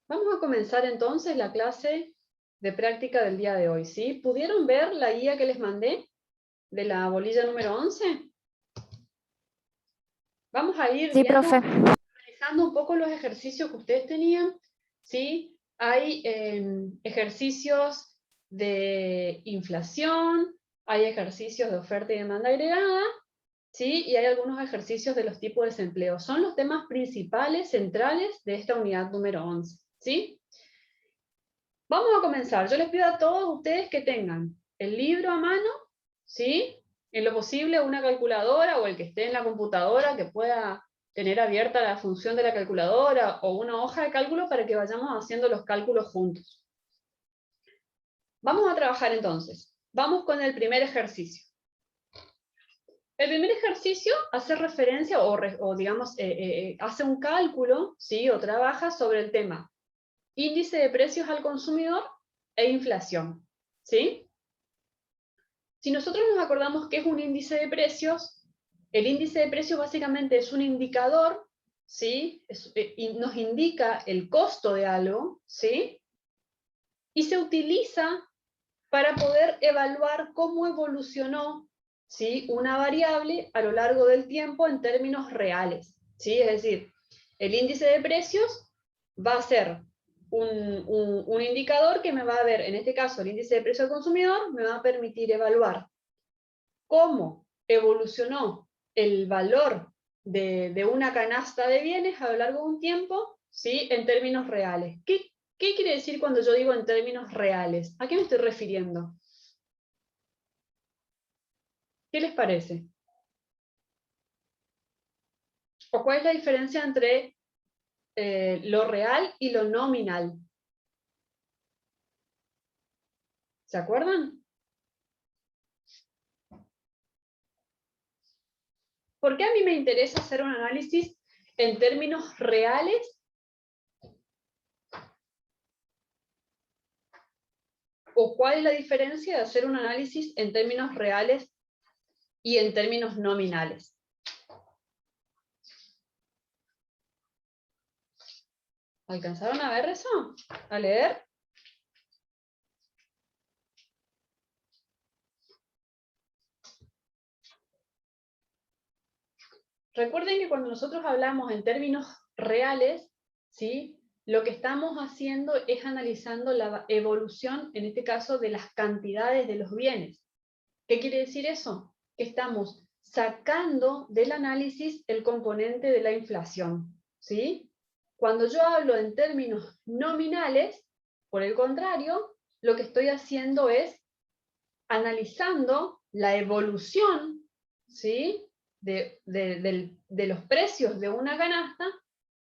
Vamos a comenzar entonces la clase de práctica del día de hoy, ¿sí? ¿Pudieron ver la guía que les mandé de la bolilla número 11? Vamos a ir Sí, viendo, profe. analizando un poco los ejercicios que ustedes tenían, ¿sí? Hay ejercicios de inflación, hay ejercicios de oferta y demanda agregada, ¿sí? Y hay algunos ejercicios de los tipos de desempleo. Son los temas principales, centrales de esta unidad número 11, ¿sí? Vamos a comenzar. Yo les pido a todos ustedes que tengan el libro a mano, ¿sí? En lo posible una calculadora o el que esté en la computadora que pueda tener abierta la función de la calculadora o una hoja de cálculo para que vayamos haciendo los cálculos juntos. Vamos a trabajar entonces. Vamos con el primer ejercicio. El primer ejercicio hace referencia o digamos, hace un cálculo, ¿sí? O trabaja sobre el tema índice de precios al consumidor e inflación, ¿sí? Si nosotros nos acordamos qué es un índice de precios, el índice de precios básicamente es un indicador, ¿sí? Nos indica el costo de algo, ¿sí? Y se utiliza para poder evaluar cómo evolucionó, ¿sí? Una variable a lo largo del tiempo en términos reales, ¿sí? Es decir, el índice de precios va a ser un indicador que me va a ver, en este caso el índice de precio al consumidor, me va a permitir evaluar cómo evolucionó el valor de una canasta de bienes a lo largo de un tiempo, ¿sí? En términos reales. ¿Qué quiere decir cuando yo digo en términos reales? ¿A qué me estoy refiriendo? ¿Qué les parece? ¿O cuál es la diferencia entre lo real y lo nominal? ¿Se acuerdan? ¿Por qué a mí me interesa hacer un análisis en términos reales? ¿O cuál es la diferencia de hacer un análisis en términos reales y en términos nominales? ¿Alcanzaron a ver eso? ¿A leer? Recuerden que cuando nosotros hablamos en términos reales, ¿sí? Lo que estamos haciendo es analizando la evolución, en este caso, de las cantidades de los bienes. ¿Qué quiere decir eso? Que estamos sacando del análisis el componente de la inflación, ¿sí? Cuando yo hablo en términos nominales, por el contrario, lo que estoy haciendo es analizando la evolución, ¿sí? de los precios de una canasta,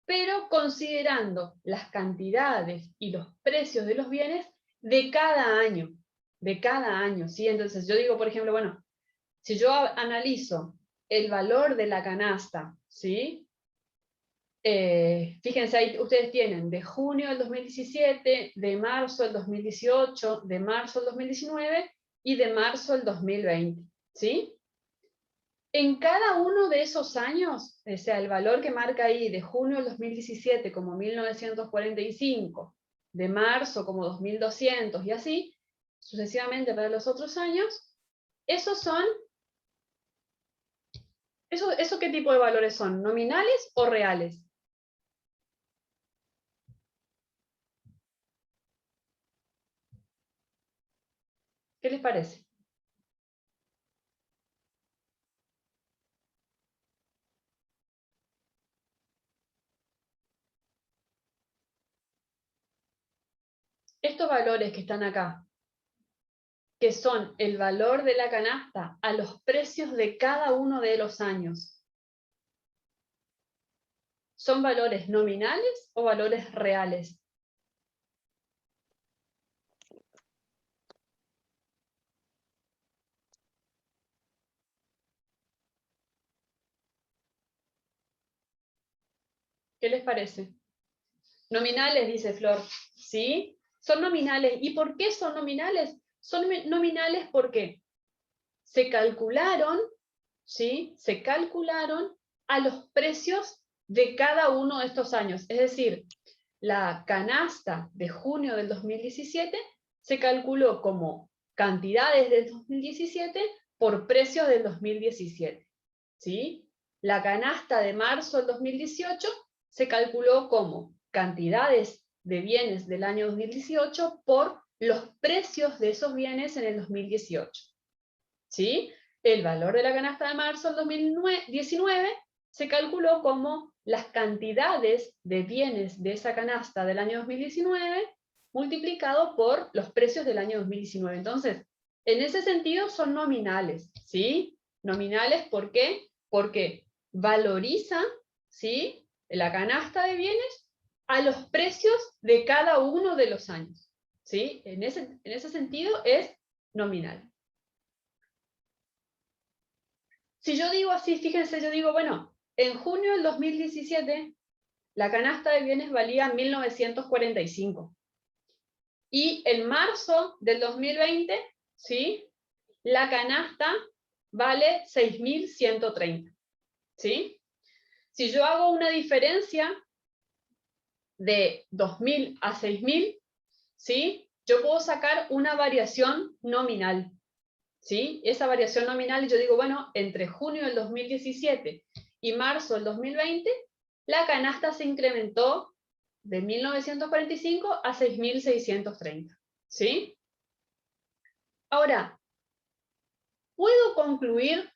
pero considerando las cantidades y los precios de los bienes de cada año, ¿sí? Entonces yo digo, por ejemplo, bueno, si yo analizo el valor de la canasta, ¿sí? Fíjense, ahí ustedes tienen de junio del 2017, de marzo del 2018, de marzo del 2019 y de marzo del 2020, ¿sí? En cada uno de esos años, o sea, el valor que marca ahí de junio del 2017 como 1945, de marzo como 2200 y así, sucesivamente para los otros años, esos son, ¿eso qué tipo de valores son? ¿Nominales o reales? ¿Qué les parece? Estos valores que están acá, que son el valor de la canasta a los precios de cada uno de los años, ¿son valores nominales o valores reales? ¿Qué les parece? Nominales, dice Flor, ¿sí? Son nominales. ¿Y por qué son nominales? Son nominales porque se calcularon, ¿sí? Se calcularon a los precios de cada uno de estos años. Es decir, la canasta de junio del 2017 se calculó como cantidades del 2017 por precios del 2017. ¿Sí? La canasta de marzo del 2018 se calculó como cantidades de bienes del año 2018 por los precios de esos bienes en el 2018. ¿Sí? El valor de la canasta de marzo del 2019 se calculó como las cantidades de bienes de esa canasta del año 2019 multiplicado por los precios del año 2019. Entonces, en ese sentido son nominales, ¿sí? Nominales, ¿por qué? Porque valorizan, ¿sí?, la canasta de bienes a los precios de cada uno de los años, ¿sí? En ese sentido es nominal. Si yo digo así, fíjense, yo digo, bueno, en junio del 2017 la canasta de bienes valía 1.945. Y en marzo del 2020, ¿sí?, la canasta vale 6.130. ¿Sí? Si yo hago una diferencia de 2.000 a 6.000, ¿sí?, yo puedo sacar una variación nominal. ¿Sí? Esa variación nominal, yo digo, bueno, entre junio del 2017 y marzo del 2020, la canasta se incrementó de 1.945 a 6.630. ¿Sí? Ahora, ¿puedo concluir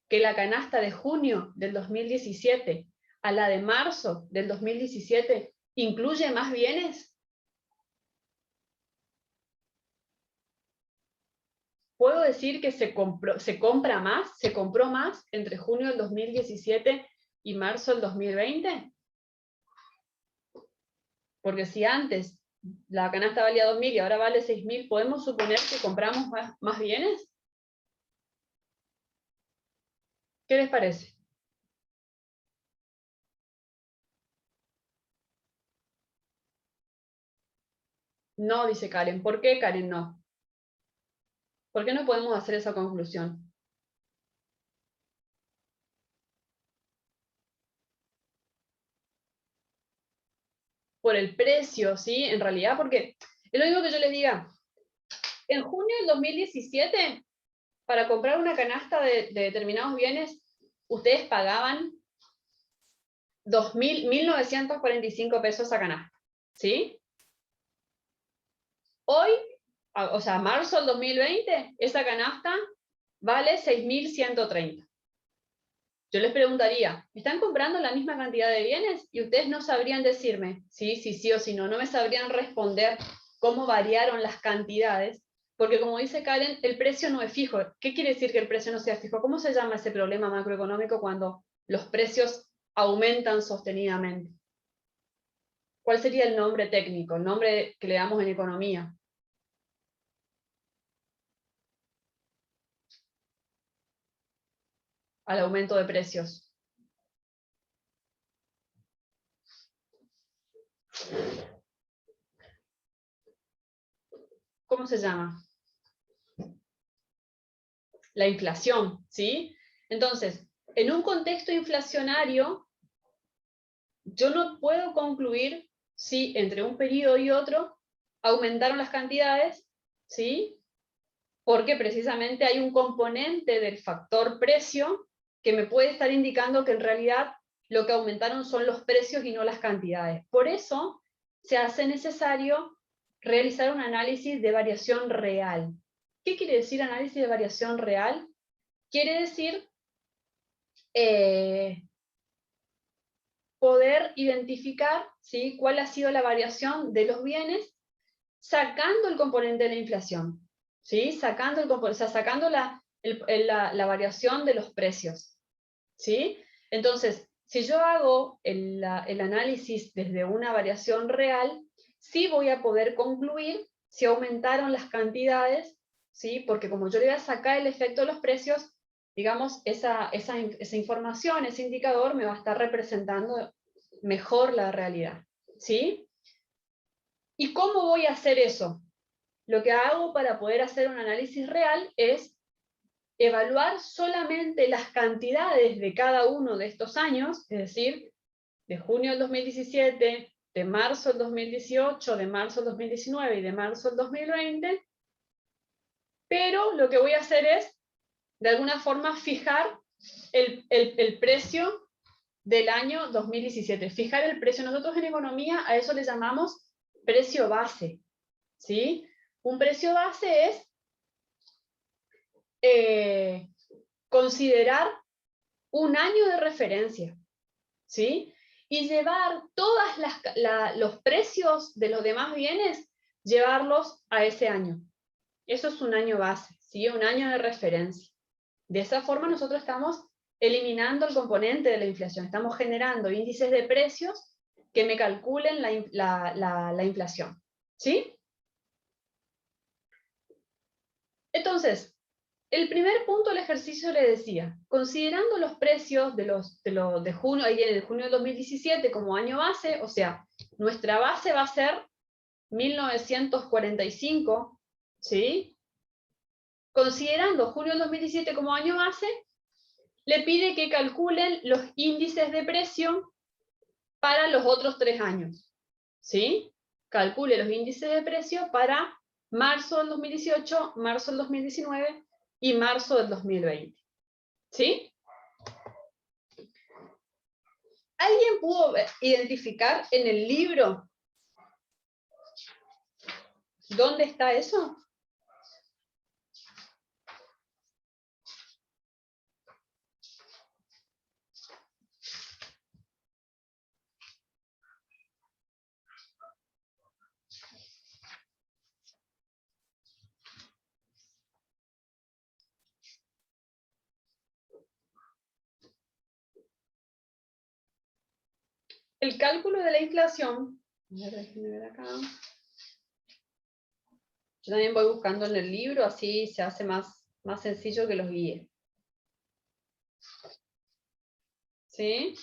que la canasta de junio del 2017 a la de marzo del 2017 incluye más bienes? ¿Puedo decir que se compró más entre junio del 2017 y marzo del 2020? Porque si antes la canasta valía 2.000 y ahora vale 6.000, ¿podemos suponer que compramos más bienes? ¿Qué les parece? No, dice Karen. ¿Por qué, Karen, no? ¿Por qué no podemos hacer esa conclusión? Por el precio, ¿sí? En realidad, porque es lo mismo que yo les diga. En junio del 2017, para comprar una canasta de determinados bienes, ustedes pagaban 1.945 pesos a canasta, ¿sí? Hoy, o sea, marzo del 2020, esa canasta vale 6.130. Yo les preguntaría, ¿están comprando la misma cantidad de bienes? Y ustedes no sabrían decirme sí o sí, no me sabrían responder cómo variaron las cantidades, porque como dice Karen, el precio no es fijo. ¿Qué quiere decir que el precio no sea fijo? ¿Cómo se llama ese problema macroeconómico cuando los precios aumentan sostenidamente? ¿Cuál sería el nombre técnico, el nombre que le damos en economía? Al aumento de precios. ¿Cómo se llama? La inflación, ¿sí? Entonces, en un contexto inflacionario, yo no puedo concluir si entre un periodo y otro aumentaron las cantidades, ¿sí? Porque precisamente hay un componente del factor precio que me puede estar indicando que en realidad lo que aumentaron son los precios y no las cantidades. Por eso se hace necesario realizar un análisis de variación real. ¿Qué quiere decir análisis de variación real? Quiere decir poder identificar, ¿sí?, cuál ha sido la variación de los bienes sacando el componente de la inflación, ¿sí? Sacando la variación de los precios, ¿sí? Entonces, si yo hago el análisis desde una variación real, sí voy a poder concluir si aumentaron las cantidades, ¿sí? Porque como yo le voy a sacar el efecto de los precios, digamos, esa información, ese indicador me va a estar representando mejor la realidad, ¿sí? ¿Y cómo voy a hacer eso? Lo que hago para poder hacer un análisis real es evaluar solamente las cantidades de cada uno de estos años, es decir, de junio del 2017, de marzo del 2018, de marzo del 2019 y de marzo del 2020, pero lo que voy a hacer es, de alguna forma, fijar el precio del año 2017. Fijar el precio. Nosotros en economía a eso le llamamos precio base, ¿sí? Un precio base es considerar un año de referencia, ¿sí? Y llevar todos los precios de los demás bienes, llevarlos a ese año. Eso es un año base, ¿sí? Un año de referencia. De esa forma nosotros estamos eliminando el componente de la inflación, estamos generando índices de precios que me calculen la inflación, ¿sí? Entonces, el primer punto del ejercicio le decía, considerando los precios de junio, ahí viene de junio del 2017 como año base, o sea, nuestra base va a ser 1945, ¿sí? Considerando junio del 2017 como año base, le pide que calculen los índices de precio para los otros 3 años, ¿sí? Calcule los índices de precio para marzo del 2018, marzo del 2019 y marzo del 2020, ¿sí? ¿Alguien pudo identificar en el libro dónde está eso? El cálculo de la inflación, a ver, déjenme ver acá. Yo también voy buscando en el libro, así se hace más sencillo que los guíe. ¿Sí?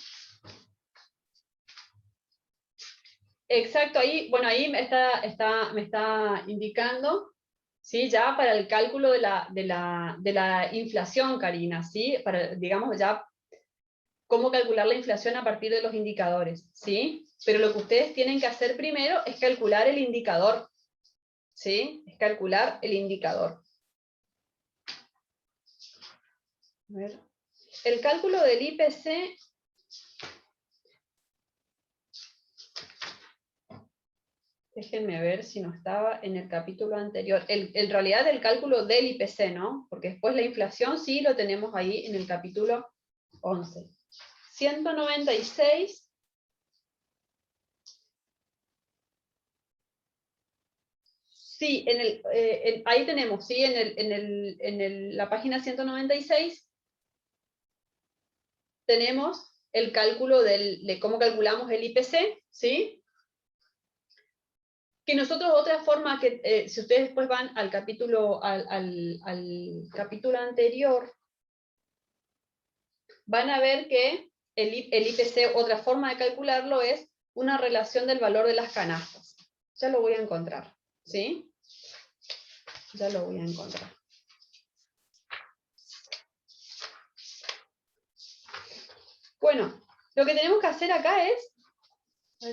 Exacto, ahí, bueno, ahí me está indicando, ¿sí? Ya para el cálculo de la inflación, Karina, ¿sí? Para, digamos, ya cómo calcular la inflación a partir de los indicadores, ¿sí? Pero lo que ustedes tienen que hacer primero es calcular el indicador, ¿sí? Es calcular el indicador. A ver. El cálculo del IPC... Déjenme ver si no estaba en el capítulo anterior. En realidad el cálculo del IPC, ¿no? Porque después la inflación sí lo tenemos ahí en el capítulo 11. 196. Sí, ahí tenemos, sí, la página 196 tenemos el cálculo de cómo calculamos el IPC, ¿sí? Que nosotros, otra forma que, si ustedes después van al capítulo, al capítulo anterior, van a ver que el IPC, otra forma de calcularlo es una relación del valor de las canastas. Ya lo voy a encontrar, ¿sí? Ya lo voy a encontrar. Bueno, lo que tenemos que hacer acá es,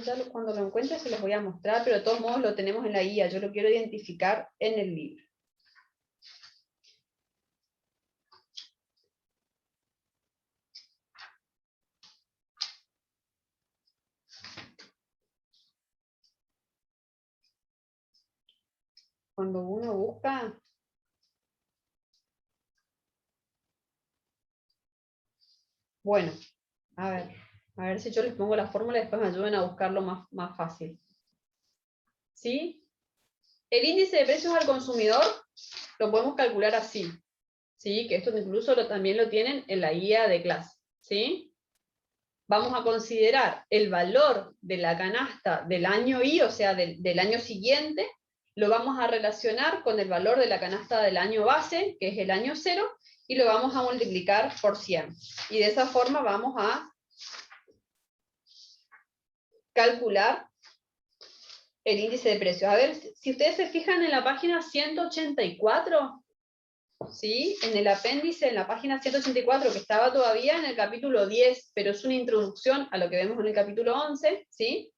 ya cuando lo encuentre se los voy a mostrar, pero de todos modos lo tenemos en la guía, yo lo quiero identificar en el libro. Cuando uno busca... Bueno, a ver si yo les pongo la fórmula y después me ayuden a buscarlo más fácil. ¿Sí? El índice de precios al consumidor lo podemos calcular así, ¿sí? Que esto incluso también lo tienen en la guía de clase, ¿sí? Vamos a considerar el valor de la canasta del año Y, o sea, del año siguiente, lo vamos a relacionar con el valor de la canasta del año base, que es el año 0, y lo vamos a multiplicar por 100. Y de esa forma vamos a calcular el índice de precios. A ver, si ustedes se fijan en la página 184, ¿sí? En el apéndice, en la página 184, que estaba todavía en el capítulo 10, pero es una introducción a lo que vemos en el capítulo 11, ¿sí?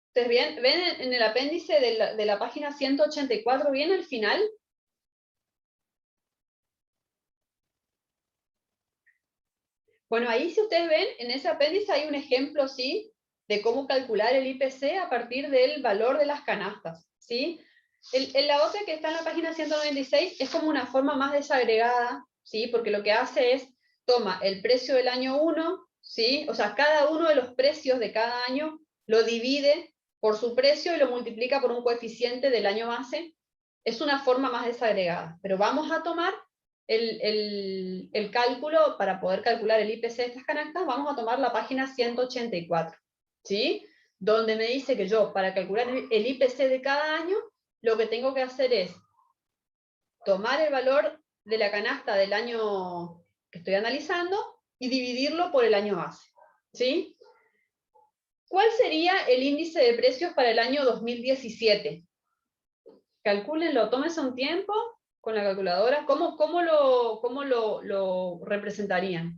Ustedes ven en el apéndice de la página 184, ¿bien al final? Bueno, ahí si ustedes ven, en ese apéndice hay un ejemplo, ¿sí? De cómo calcular el IPC a partir del valor de las canastas, ¿sí? La otra que está en la página 196 es como una forma más desagregada, ¿sí? Porque lo que hace es, toma el precio del año 1, ¿sí? O sea, cada uno de los precios de cada año lo divide por su precio y lo multiplica por un coeficiente del año base. Es una forma más desagregada, pero vamos a tomar el cálculo, para poder calcular el IPC de estas canastas, vamos a tomar la página 184, ¿sí? Donde me dice que yo, para calcular el IPC de cada año, lo que tengo que hacer es tomar el valor de la canasta del año que estoy analizando y dividirlo por el año base, ¿sí? ¿Cuál sería el índice de precios para el año 2017? Calcúlenlo, tómense un tiempo con la calculadora. ¿Cómo lo representarían?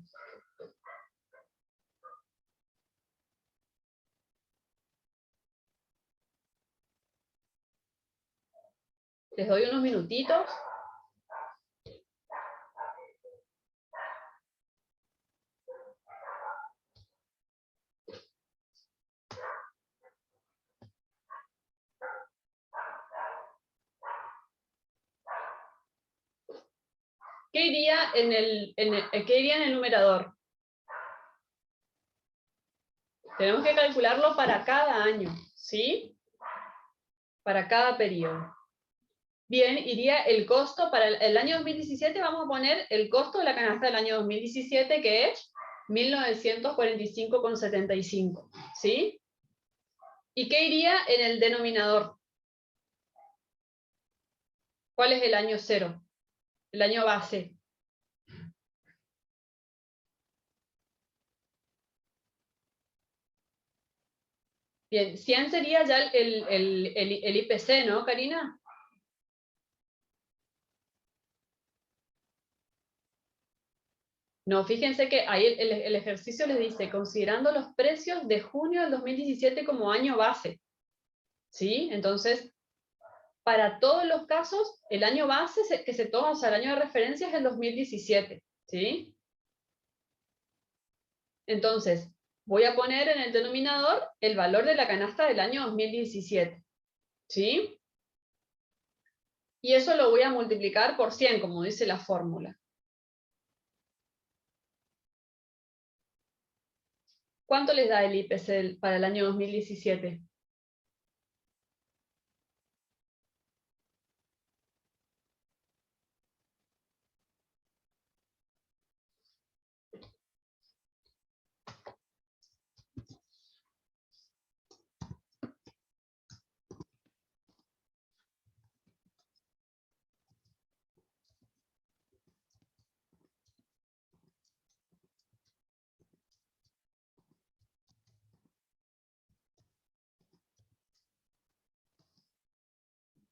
Les doy unos minutitos. ¿Qué iría ¿qué iría en el numerador? Tenemos que calcularlo para cada año, ¿sí? Para cada periodo. Bien, iría el costo para el año 2017, vamos a poner el costo de la canasta del año 2017, que es 1945,75, ¿sí? ¿Y qué iría en el denominador? ¿Cuál es el año cero? El año base. Bien, 100 sería ya el IPC, ¿no, Karina? No, fíjense que ahí el ejercicio les dice, considerando los precios de junio del 2017 como año base, ¿sí? Entonces, para todos los casos, el año base que se toma, o sea, el año de referencia es el 2017, ¿sí? Entonces, voy a poner en el denominador el valor de la canasta del año 2017, ¿sí? Y eso lo voy a multiplicar por 100, como dice la fórmula. ¿Cuánto les da el IPC para el año 2017?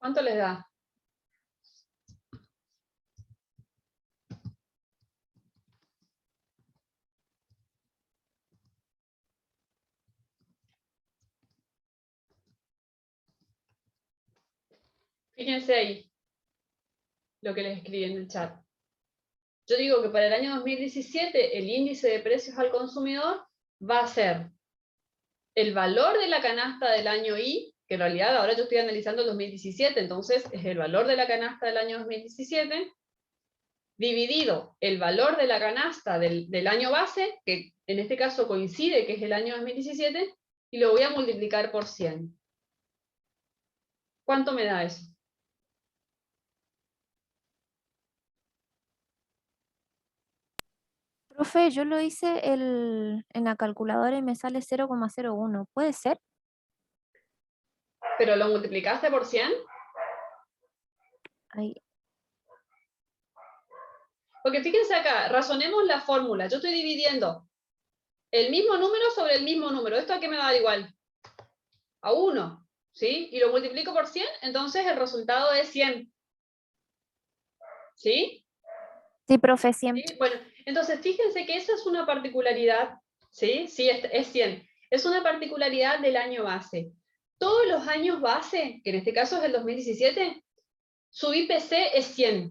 ¿Cuánto les da? Fíjense ahí lo que les escribí en el chat. Yo digo que para el año 2017 el índice de precios al consumidor va a ser el valor de la canasta del año Y, que en realidad ahora yo estoy analizando el 2017, entonces es el valor de la canasta del año 2017, dividido el valor de la canasta del año base, que en este caso coincide que es el año 2017, y lo voy a multiplicar por 100. ¿Cuánto me da eso? Profe, yo lo hice en la calculadora y me sale 0,01. ¿Puede ser? ¿Pero lo multiplicaste por 100? Ahí. Porque fíjense acá, razonemos la fórmula. Yo estoy dividiendo el mismo número sobre el mismo número. ¿Esto a qué me va a dar igual? A 1, ¿sí? Y lo multiplico por 100, entonces el resultado es 100. ¿Sí? Sí, profe, 100. ¿Sí? Bueno, entonces fíjense que esa es una particularidad, ¿sí? Sí, es 100. Es una particularidad del año base. Todos los años base, que en este caso es el 2017, su IPC es 100.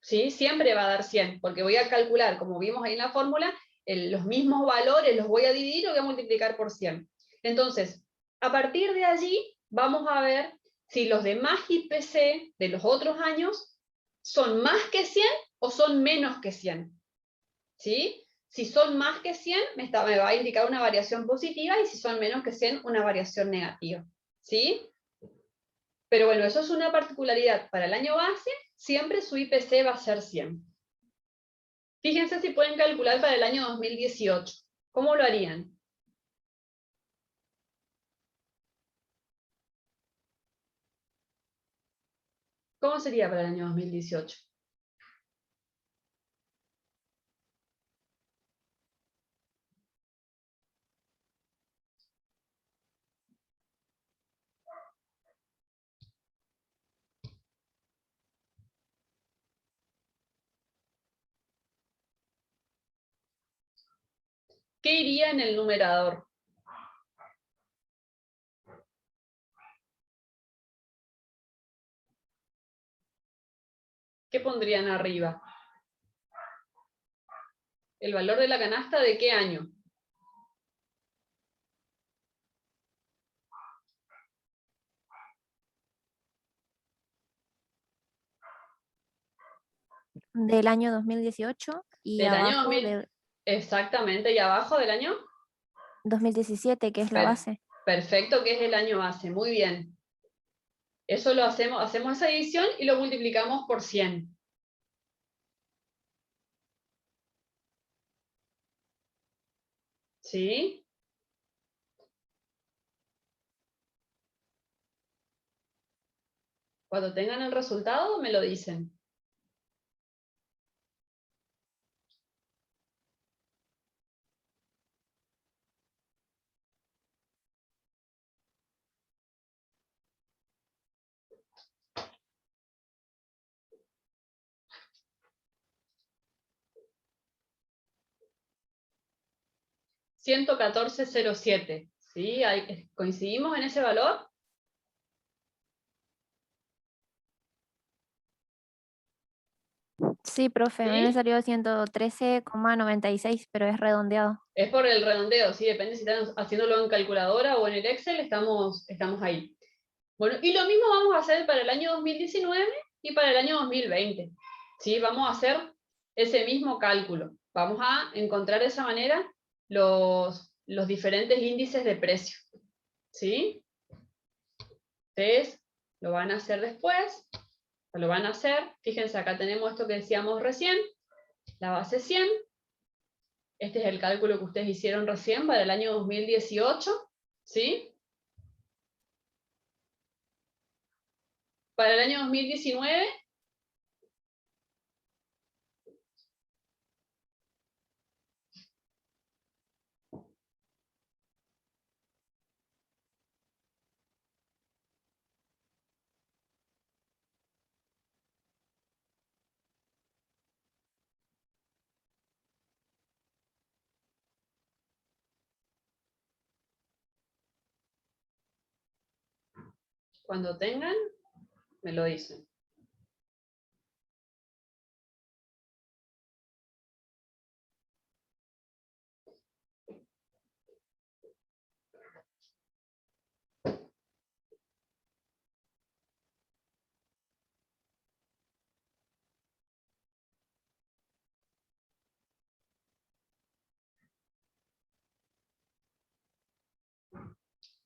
¿Sí? Siempre va a dar 100, porque voy a calcular, como vimos ahí en la fórmula, los mismos valores los voy a dividir y los voy a multiplicar por 100. Entonces, a partir de allí, vamos a ver si los demás IPC de los otros años son más que 100 o son menos que 100. ¿Sí? Si son más que 100, me va a indicar una variación positiva, y si son menos que 100, una variación negativa. ¿Sí? Pero bueno, eso es una particularidad. Para el año base, siempre su IPC va a ser 100. Fíjense si pueden calcular para el año 2018. ¿Cómo lo harían? ¿Cómo sería para el año 2018? ¿Qué iría en el numerador? ¿Qué pondrían arriba? ¿El valor de la canasta de qué año? Del año 2018 y Del año abajo 2000. del Exactamente, y abajo del año. 2017, que es la base. Perfecto, que es el año base. Muy bien. Eso lo hacemos esa división y lo multiplicamos por 100. ¿Sí? Cuando tengan el resultado, me lo dicen. $114,07. ¿Sí? ¿Coincidimos en ese valor? Sí, profe, a mí me ¿Sí? salió 113,96, pero es redondeado. Es por el redondeo, ¿sí? Depende si están haciéndolo en calculadora o en el Excel, estamos ahí. Bueno, y lo mismo vamos a hacer para el año 2019 y para el año 2020. ¿Sí? Vamos a hacer ese mismo cálculo. Vamos a encontrar de esa manera los diferentes índices de precio. ¿Sí? Ustedes lo van a hacer después, lo van a hacer. Fíjense, acá tenemos esto que decíamos recién, la base 100. Este es el cálculo que ustedes hicieron recién para el año 2018, ¿sí? Para el año 2019, cuando tengan, me lo dicen.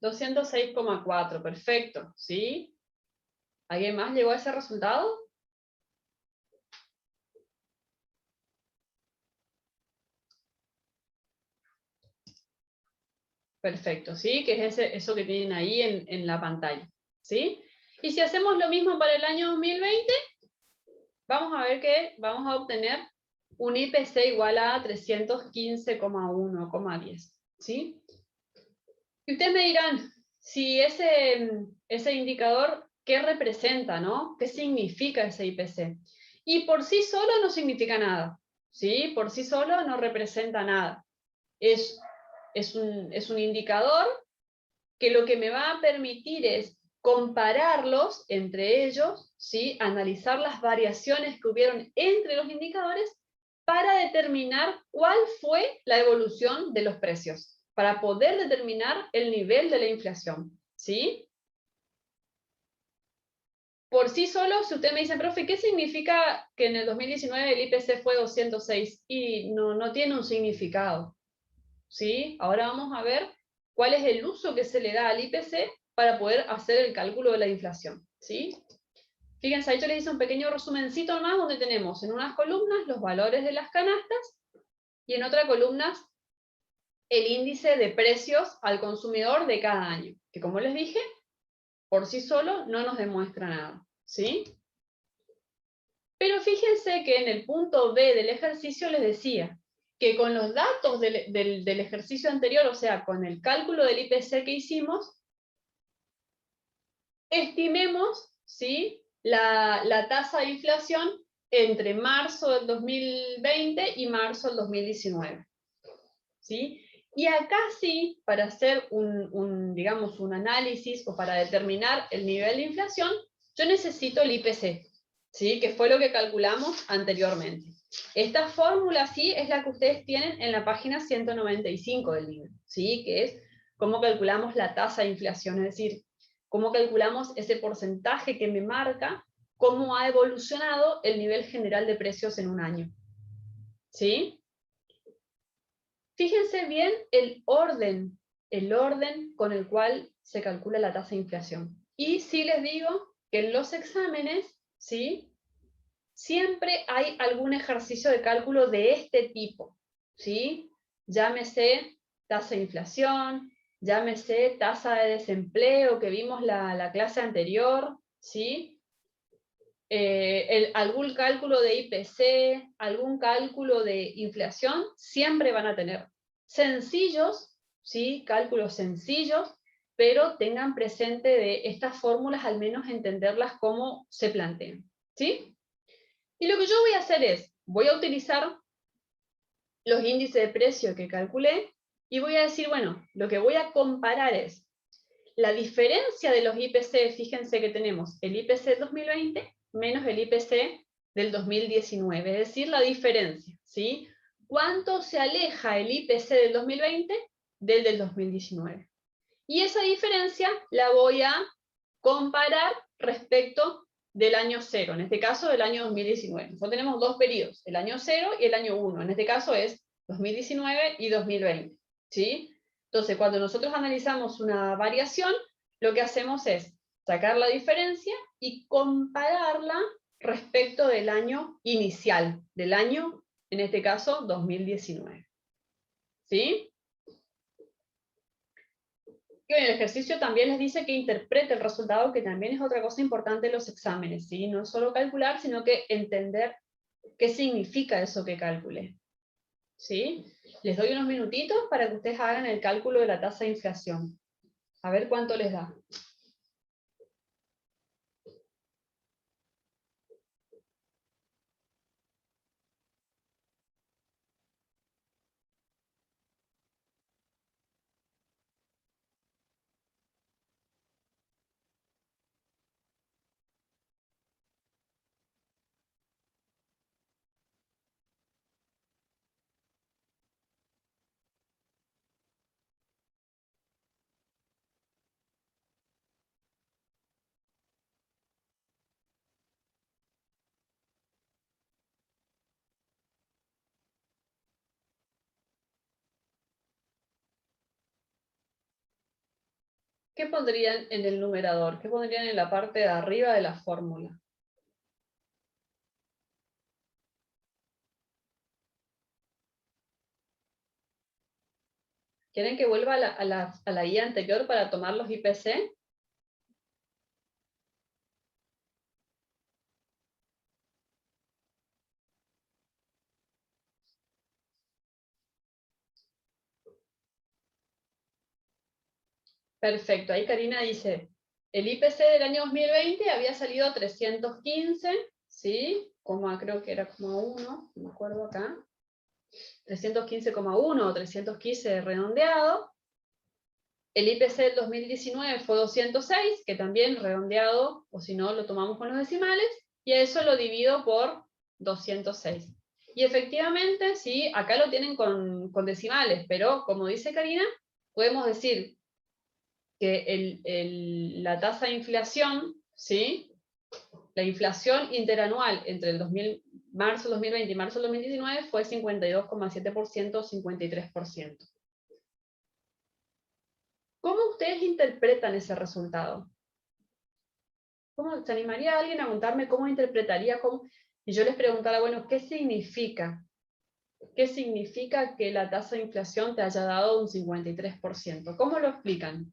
$206,4, perfecto, ¿sí? ¿Alguien más llegó a ese resultado? Perfecto, ¿sí? Que es eso que tienen ahí en la pantalla, ¿sí? Y si hacemos lo mismo para el año 2020, vamos a ver que vamos a obtener un IPC igual a 315,1,10, ¿sí? Y ustedes me dirán, si ese indicador, ¿qué representa, no? ¿Qué significa ese IPC? Y por sí solo no significa nada, ¿sí? Por sí solo no representa nada. Es un indicador que lo que me va a permitir es compararlos entre ellos, ¿sí? Analizar las variaciones que hubieron entre los indicadores para determinar cuál fue la evolución de los precios, para poder determinar el nivel de la inflación, ¿sí? Por sí solo, si usted me dice, profe, ¿qué significa que en el 2019 el IPC fue 206? Y no tiene un significado, ¿sí? Ahora vamos a ver cuál es el uso que se le da al IPC para poder hacer el cálculo de la inflación, ¿sí? Fíjense, ahí yo les hice un pequeño resumencito más donde tenemos en unas columnas los valores de las canastas y en otra columna el índice de precios al consumidor de cada año, que como les dije, por sí solo no nos demuestra nada, ¿sí? Pero fíjense que en el punto B del ejercicio les decía que con los datos del ejercicio anterior, o sea, con el cálculo del IPC que hicimos, estimemos, ¿sí?, la tasa de inflación entre marzo del 2020 y marzo del 2019. ¿Sí? Y acá sí, para hacer digamos, un análisis o para determinar el nivel de inflación, yo necesito el IPC, ¿sí? Que fue lo que calculamos anteriormente. Esta fórmula sí es la que ustedes tienen en la página 195 del libro, ¿sí? Que es cómo calculamos la tasa de inflación, es decir, cómo calculamos ese porcentaje que me marca cómo ha evolucionado el nivel general de precios en un año. ¿Sí? Fíjense bien el orden con el cual se calcula la tasa de inflación. Y sí les digo que en los exámenes, ¿sí?, siempre hay algún ejercicio de cálculo de este tipo, ¿sí? Llámese tasa de inflación, llámese tasa de desempleo que vimos la clase anterior, ¿sí? Algún cálculo de IPC, algún cálculo de inflación, siempre van a tener. Sencillos, ¿sí? Cálculos sencillos, pero tengan presente de estas fórmulas, al menos entenderlas cómo se plantean, ¿sí? Y lo que yo voy a hacer es, voy a utilizar los índices de precio que calculé y voy a decir, bueno, lo que voy a comparar es la diferencia de los IPC, fíjense que tenemos el IPC 2020 menos el IPC del 2019, es decir, la diferencia, ¿sí? ¿Cuánto se aleja el IPC del 2020 del 2019? Y esa diferencia la voy a comparar respecto del año 0, en este caso del año 2019. Nosotros tenemos dos periodos, el año 0 y el año 1, en este caso es 2019 y 2020, ¿sí? Entonces, cuando nosotros analizamos una variación, lo que hacemos es sacar la diferencia y compararla respecto del año inicial, del año, en este caso, 2019. ¿Sí? Y el ejercicio también les dice que interprete el resultado, que también es otra cosa importante en los exámenes, ¿sí? No solo calcular, sino que entender qué significa eso que calcule. ¿Sí? Les doy unos minutitos para que ustedes hagan el cálculo de la tasa de inflación. A ver cuánto les da. ¿Qué pondrían en el numerador? ¿Qué pondrían en la parte de arriba de la fórmula? ¿Quieren que vuelva a la guía anterior para tomar los IPC? Perfecto, ahí Karina dice, el IPC del año 2020 había salido a 315, ¿sí? Creo que era 1, no me acuerdo acá. 315,1 o 315 redondeado. El IPC del 2019 fue 206, que también redondeado, o si no lo tomamos con los decimales, y a eso lo divido por 206. Y efectivamente, sí, acá lo tienen con decimales, pero como dice Karina, podemos decir que la tasa de inflación, ¿sí? La inflación interanual entre el marzo del 2020 y marzo del 2019 fue 52,7%, 53%. ¿Cómo ustedes interpretan ese resultado? ¿Cómo se animaría alguien a contarme cómo interpretaría? Y yo les preguntara, bueno, ¿qué significa? ¿Qué significa que la tasa de inflación te haya dado un 53%? ¿Cómo lo explican?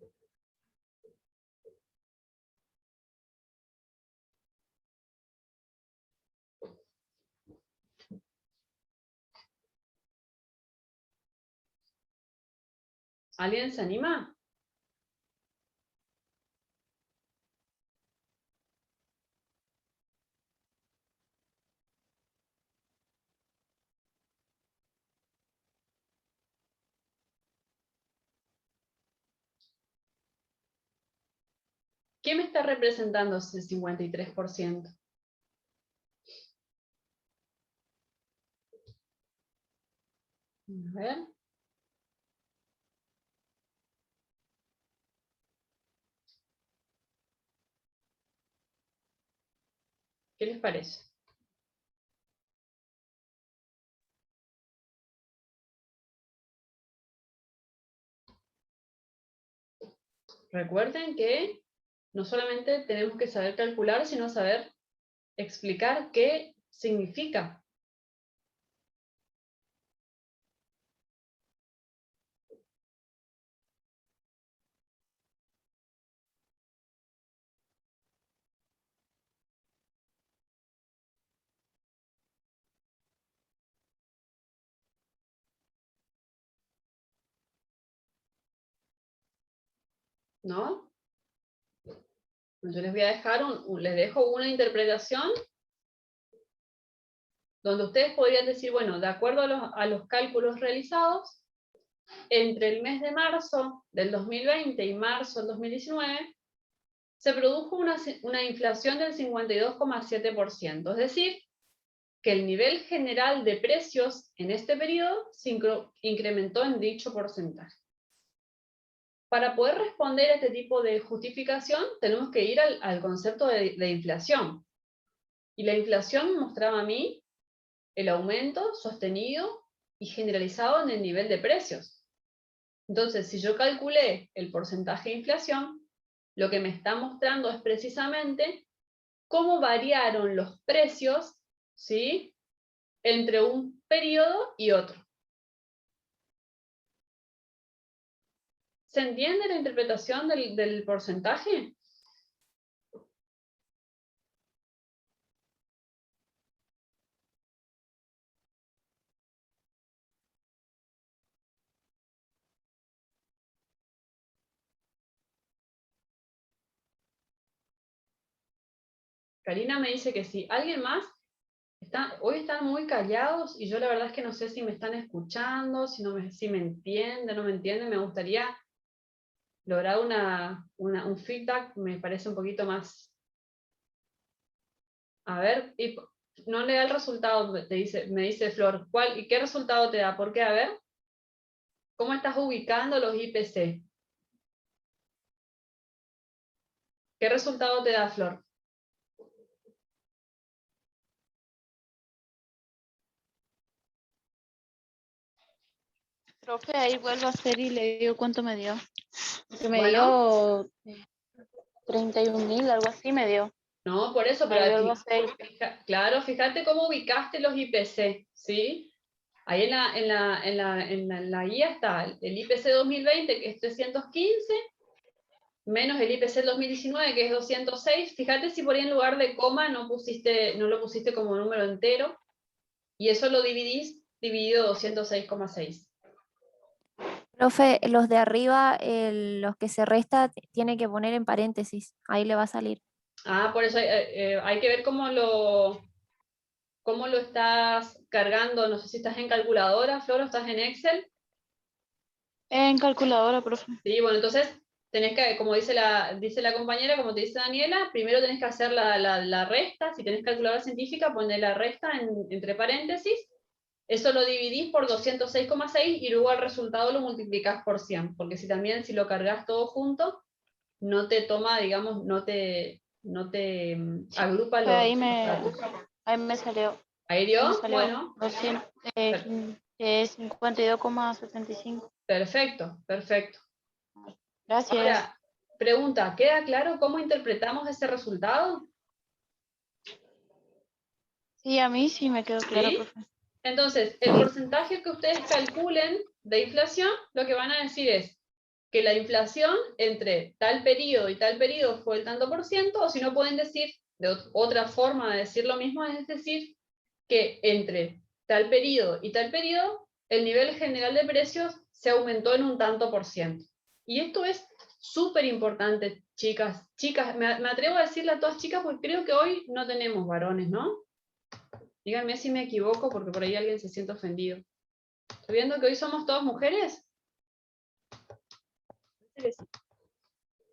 ¿Alguien se anima? ¿Qué me está representando ese 53%? A ver. ¿Qué les parece? Recuerden que no solamente tenemos que saber calcular, sino saber explicar qué significa. ¿No? Yo les voy a dejar les dejo una interpretación donde ustedes podrían decir, bueno, de acuerdo a los cálculos realizados, entre el mes de marzo del 2020 y marzo del 2019, se produjo una inflación del 52,7%, es decir, que el nivel general de precios en este periodo se incrementó en dicho porcentaje. Para poder responder a este tipo de justificación, tenemos que ir al concepto de inflación. Y la inflación mostraba a mí el aumento sostenido y generalizado en el nivel de precios. Entonces, si yo calculé el porcentaje de inflación, lo que me está mostrando es precisamente cómo variaron los precios, ¿sí?, entre un periodo y otro. ¿Se entiende la interpretación del porcentaje? Karina me dice que sí. ¿Alguien más? Hoy están muy callados y yo la verdad es que no sé si me están escuchando, si me entienden, no me entienden. Me gustaría lograr un feedback, me parece un poquito más. A ver, y no le da el resultado, me dice Flor. ¿Cuál y qué resultado te da? ¿Por qué? A ver. ¿Cómo estás ubicando los IPC? ¿Qué resultado te da, Flor? Profe, ahí vuelvo a hacer y le digo cuánto me dio. Que me Bueno. dio 31.000, algo así me dio. No, por eso, pero claro, fíjate cómo ubicaste los IPC, ¿sí? Ahí en la guía está el IPC 2020, que es 315, menos el IPC 2019, que es 206. Fíjate si por ahí en lugar de coma no lo pusiste como número entero, y eso lo dividido 206,6. Profe, los de arriba, los que se resta, tiene que poner en paréntesis. Ahí le va a salir. Ah, por eso hay que ver cómo lo estás cargando. No sé si estás en calculadora, Flor, o estás en Excel. En calculadora, profe. Sí, bueno, entonces tenés que, como dice la compañera, como te dice Daniela, primero tenés que hacer la resta. Si tenés calculadora científica, poner la resta entre paréntesis. Eso lo dividís por 206,6 y luego el resultado lo multiplicás por 100, porque si lo cargas todo junto, no te toma, digamos, agrupa Ahí los me, datos. ahí me salió. ¿Ahí Me dio? salió Bueno, 200, per- que es 52,75. perfecto, perfecto. Gracias. Ahora, pregunta, ¿queda claro cómo interpretamos ese resultado? Sí, a mí sí me quedó claro, ¿Sí? profe. Entonces, el porcentaje que ustedes calculen de inflación, lo que van a decir es que la inflación entre tal periodo y tal periodo fue el tanto por ciento, o si no pueden decir, otra forma de decir lo mismo, es decir, que entre tal periodo y tal periodo, el nivel general de precios se aumentó en un tanto por ciento. Y esto es súper importante, chicas. Chicas, me atrevo a decirle a todas chicas, porque creo que hoy no tenemos varones, ¿no? Díganme si me equivoco, porque por ahí alguien se siente ofendido. ¿Estoy viendo que hoy somos todas mujeres?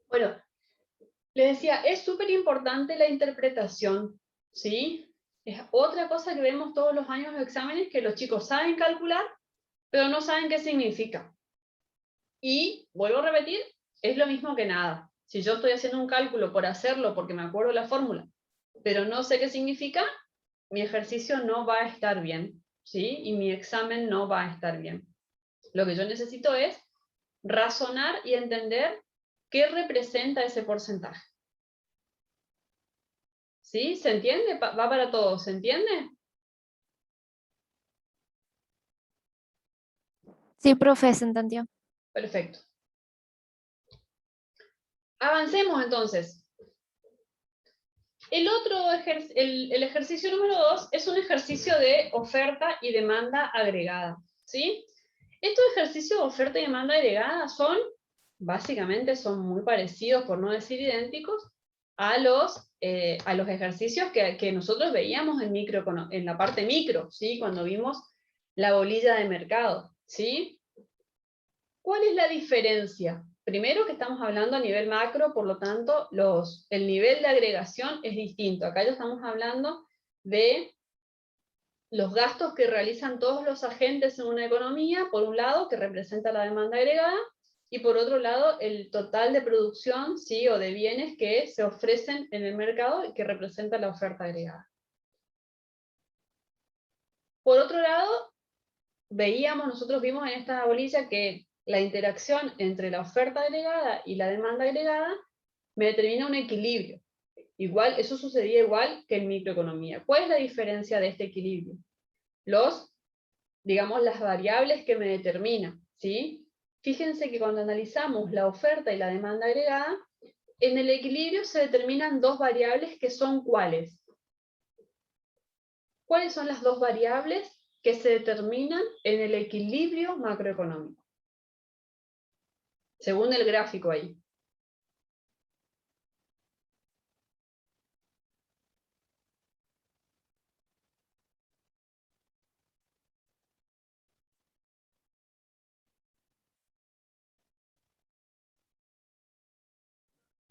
Bueno, les decía, es súper importante la interpretación, ¿sí? Es otra cosa que vemos todos los años en los exámenes, que los chicos saben calcular, pero no saben qué significa. Y, vuelvo a repetir, es lo mismo que nada. Si yo estoy haciendo un cálculo por hacerlo, porque me acuerdo la fórmula, pero no sé qué significa, mi ejercicio no va a estar bien, ¿sí? Y mi examen no va a estar bien. Lo que yo necesito es razonar y entender qué representa ese porcentaje. ¿Sí? ¿Se entiende? Va para todos, ¿se entiende? Sí, profe, se entendió. Perfecto. Avancemos entonces. El ejercicio número 2 es un ejercicio de oferta y demanda agregada, ¿sí? Estos ejercicios de oferta y demanda agregada básicamente son muy parecidos, por no decir idénticos, a los ejercicios que nosotros veíamos en la parte micro, ¿sí? Cuando vimos la bolilla de mercado, ¿sí? ¿Cuál es la diferencia? Primero que estamos hablando a nivel macro, por lo tanto, el nivel de agregación es distinto. Acá ya estamos hablando de los gastos que realizan todos los agentes en una economía, por un lado, que representa la demanda agregada, y por otro lado, el total de producción, ¿sí? O de bienes que se ofrecen en el mercado y que representa la oferta agregada. Por otro lado, nosotros vimos en esta bolilla que la interacción entre la oferta agregada y la demanda agregada me determina un equilibrio. Igual, eso sucedía igual que en microeconomía. ¿Cuál es la diferencia de este equilibrio? Digamos, las variables que me determinan, ¿sí? Fíjense que cuando analizamos la oferta y la demanda agregada, en el equilibrio se determinan dos variables que son ¿cuáles? ¿Cuáles son las dos variables que se determinan en el equilibrio macroeconómico? Según el gráfico ahí.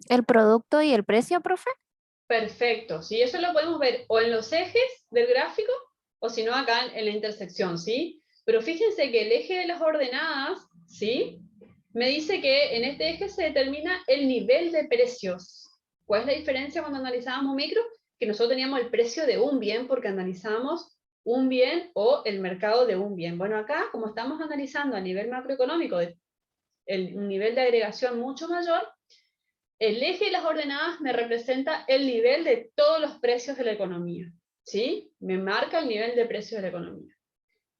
¿El producto y el precio, profe? Perfecto, ¿sí? Eso lo podemos ver o en los ejes del gráfico, o si no acá en la intersección, ¿sí? Pero fíjense que el eje de las ordenadas, ¿sí? Me dice que en este eje se determina el nivel de precios. ¿Cuál es la diferencia cuando analizábamos micro? Que nosotros teníamos el precio de un bien porque analizábamos un bien o el mercado de un bien. Bueno, acá, como estamos analizando a nivel macroeconómico un nivel de agregación mucho mayor, el eje de las ordenadas me representa el nivel de todos los precios de la economía, ¿sí? Me marca el nivel de precios de la economía.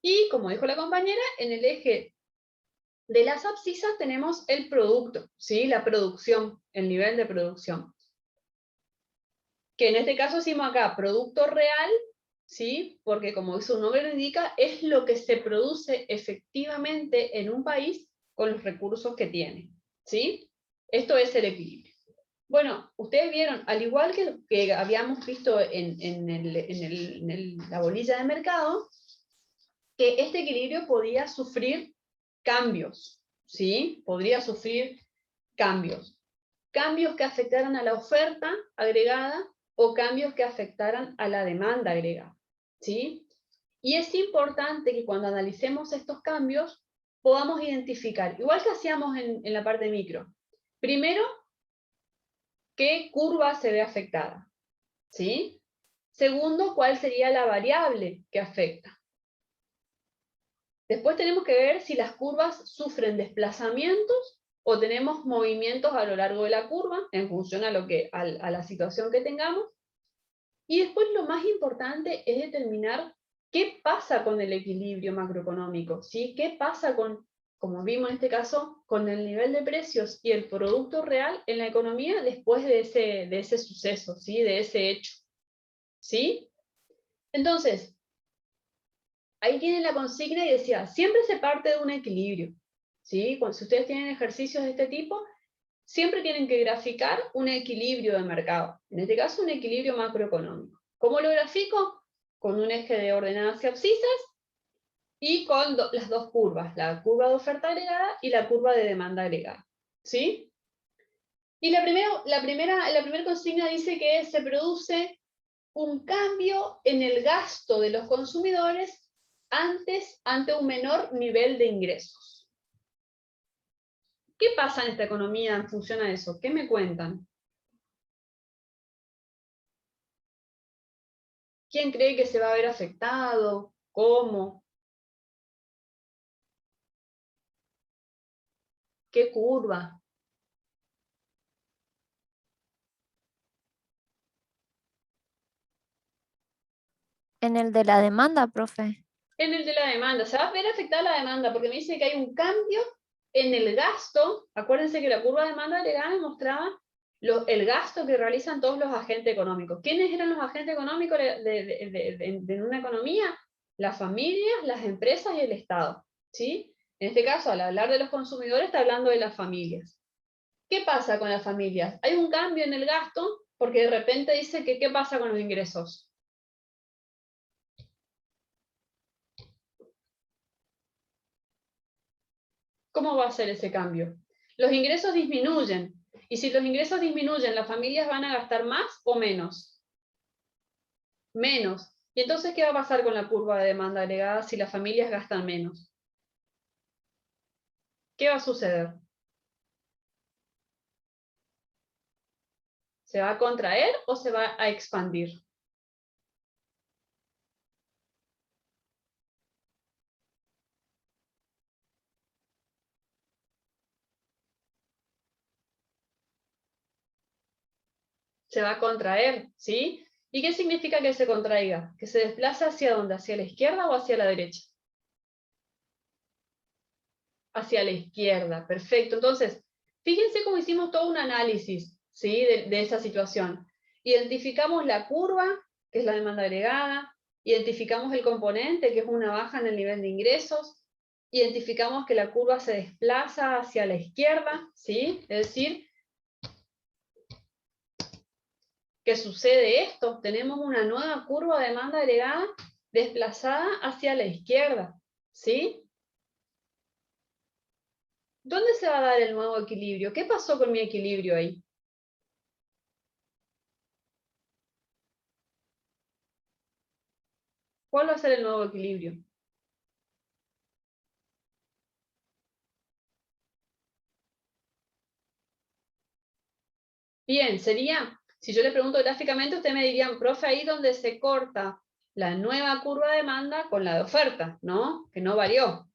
Y, como dijo la compañera, en el eje de las abscisas tenemos el producto, ¿sí? La producción, el nivel de producción. Que en este caso decimos acá, producto real, ¿sí? Porque como su nombre lo indica, es lo que se produce efectivamente en un país con los recursos que tiene, ¿sí? Esto es el equilibrio. Bueno, ustedes vieron, al igual que habíamos visto en la bolilla de mercado, que este equilibrio podía sufrir cambios, ¿sí? Podría sufrir cambios. Cambios que afectaran a la oferta agregada o cambios que afectaran a la demanda agregada, ¿sí? Y es importante que cuando analicemos estos cambios podamos identificar, igual que hacíamos en la parte micro, primero, qué curva se ve afectada, ¿sí? Segundo, cuál sería la variable que afecta. Después tenemos que ver si las curvas sufren desplazamientos o tenemos movimientos a lo largo de la curva, en función a la situación que tengamos. Y después lo más importante es determinar qué pasa con el equilibrio macroeconómico, ¿sí? ¿Qué pasa con, como vimos en este caso, con el nivel de precios y el producto real en la economía después de ese suceso, ¿sí? De ese hecho, ¿sí? Entonces, ahí tienen la consigna y decía, siempre se parte de un equilibrio, ¿sí? Si ustedes tienen ejercicios de este tipo, siempre tienen que graficar un equilibrio de mercado, en este caso un equilibrio macroeconómico. ¿Cómo lo grafico? Con un eje de ordenadas y abscisas y con las dos curvas, la curva de oferta agregada y la curva de demanda agregada, ¿sí? Y la primera consigna dice que se produce un cambio en el gasto de los consumidores ante un menor nivel de ingresos. ¿Qué pasa en esta economía en función a eso? ¿Qué me cuentan? ¿Quién cree que se va a ver afectado? ¿Cómo? ¿Qué curva? En el de la demanda, profe. En el de la demanda, se va a ver afectada la demanda porque me dice que hay un cambio en el gasto. Acuérdense que la curva de demanda agregada me mostraba el gasto que realizan todos los agentes económicos. ¿Quiénes eran los agentes económicos de una economía? Las familias, las empresas y el Estado, ¿sí? En este caso, al hablar de los consumidores, está hablando de las familias. ¿Qué pasa con las familias? Hay un cambio en el gasto porque de repente dice que ¿qué pasa con los ingresos? ¿Cómo va a ser ese cambio? Los ingresos disminuyen. Y si los ingresos disminuyen, ¿las familias van a gastar más o menos? Menos. ¿Y entonces qué va a pasar con la curva de demanda agregada si las familias gastan menos? ¿Qué va a suceder? ¿Se va a contraer o se va a expandir? Se va a contraer, ¿sí? ¿Y qué significa que se contraiga? ¿Que se desplaza hacia dónde? ¿Hacia la izquierda o hacia la derecha? Hacia la izquierda, perfecto. Entonces, fíjense cómo hicimos todo un análisis, ¿sí? de esa situación. Identificamos la curva, que es la demanda agregada, identificamos el componente, que es una baja en el nivel de ingresos, identificamos que la curva se desplaza hacia la izquierda, ¿sí? Es decir, que sucede esto, tenemos una nueva curva de demanda agregada desplazada hacia la izquierda, ¿sí? ¿Dónde se va a dar el nuevo equilibrio? ¿Qué pasó con mi equilibrio ahí? ¿Cuál va a ser el nuevo equilibrio? Bien, sería, si yo le pregunto gráficamente, usted me dirían, profe, ahí donde se corta la nueva curva de demanda con la de oferta, ¿no? Que no varió.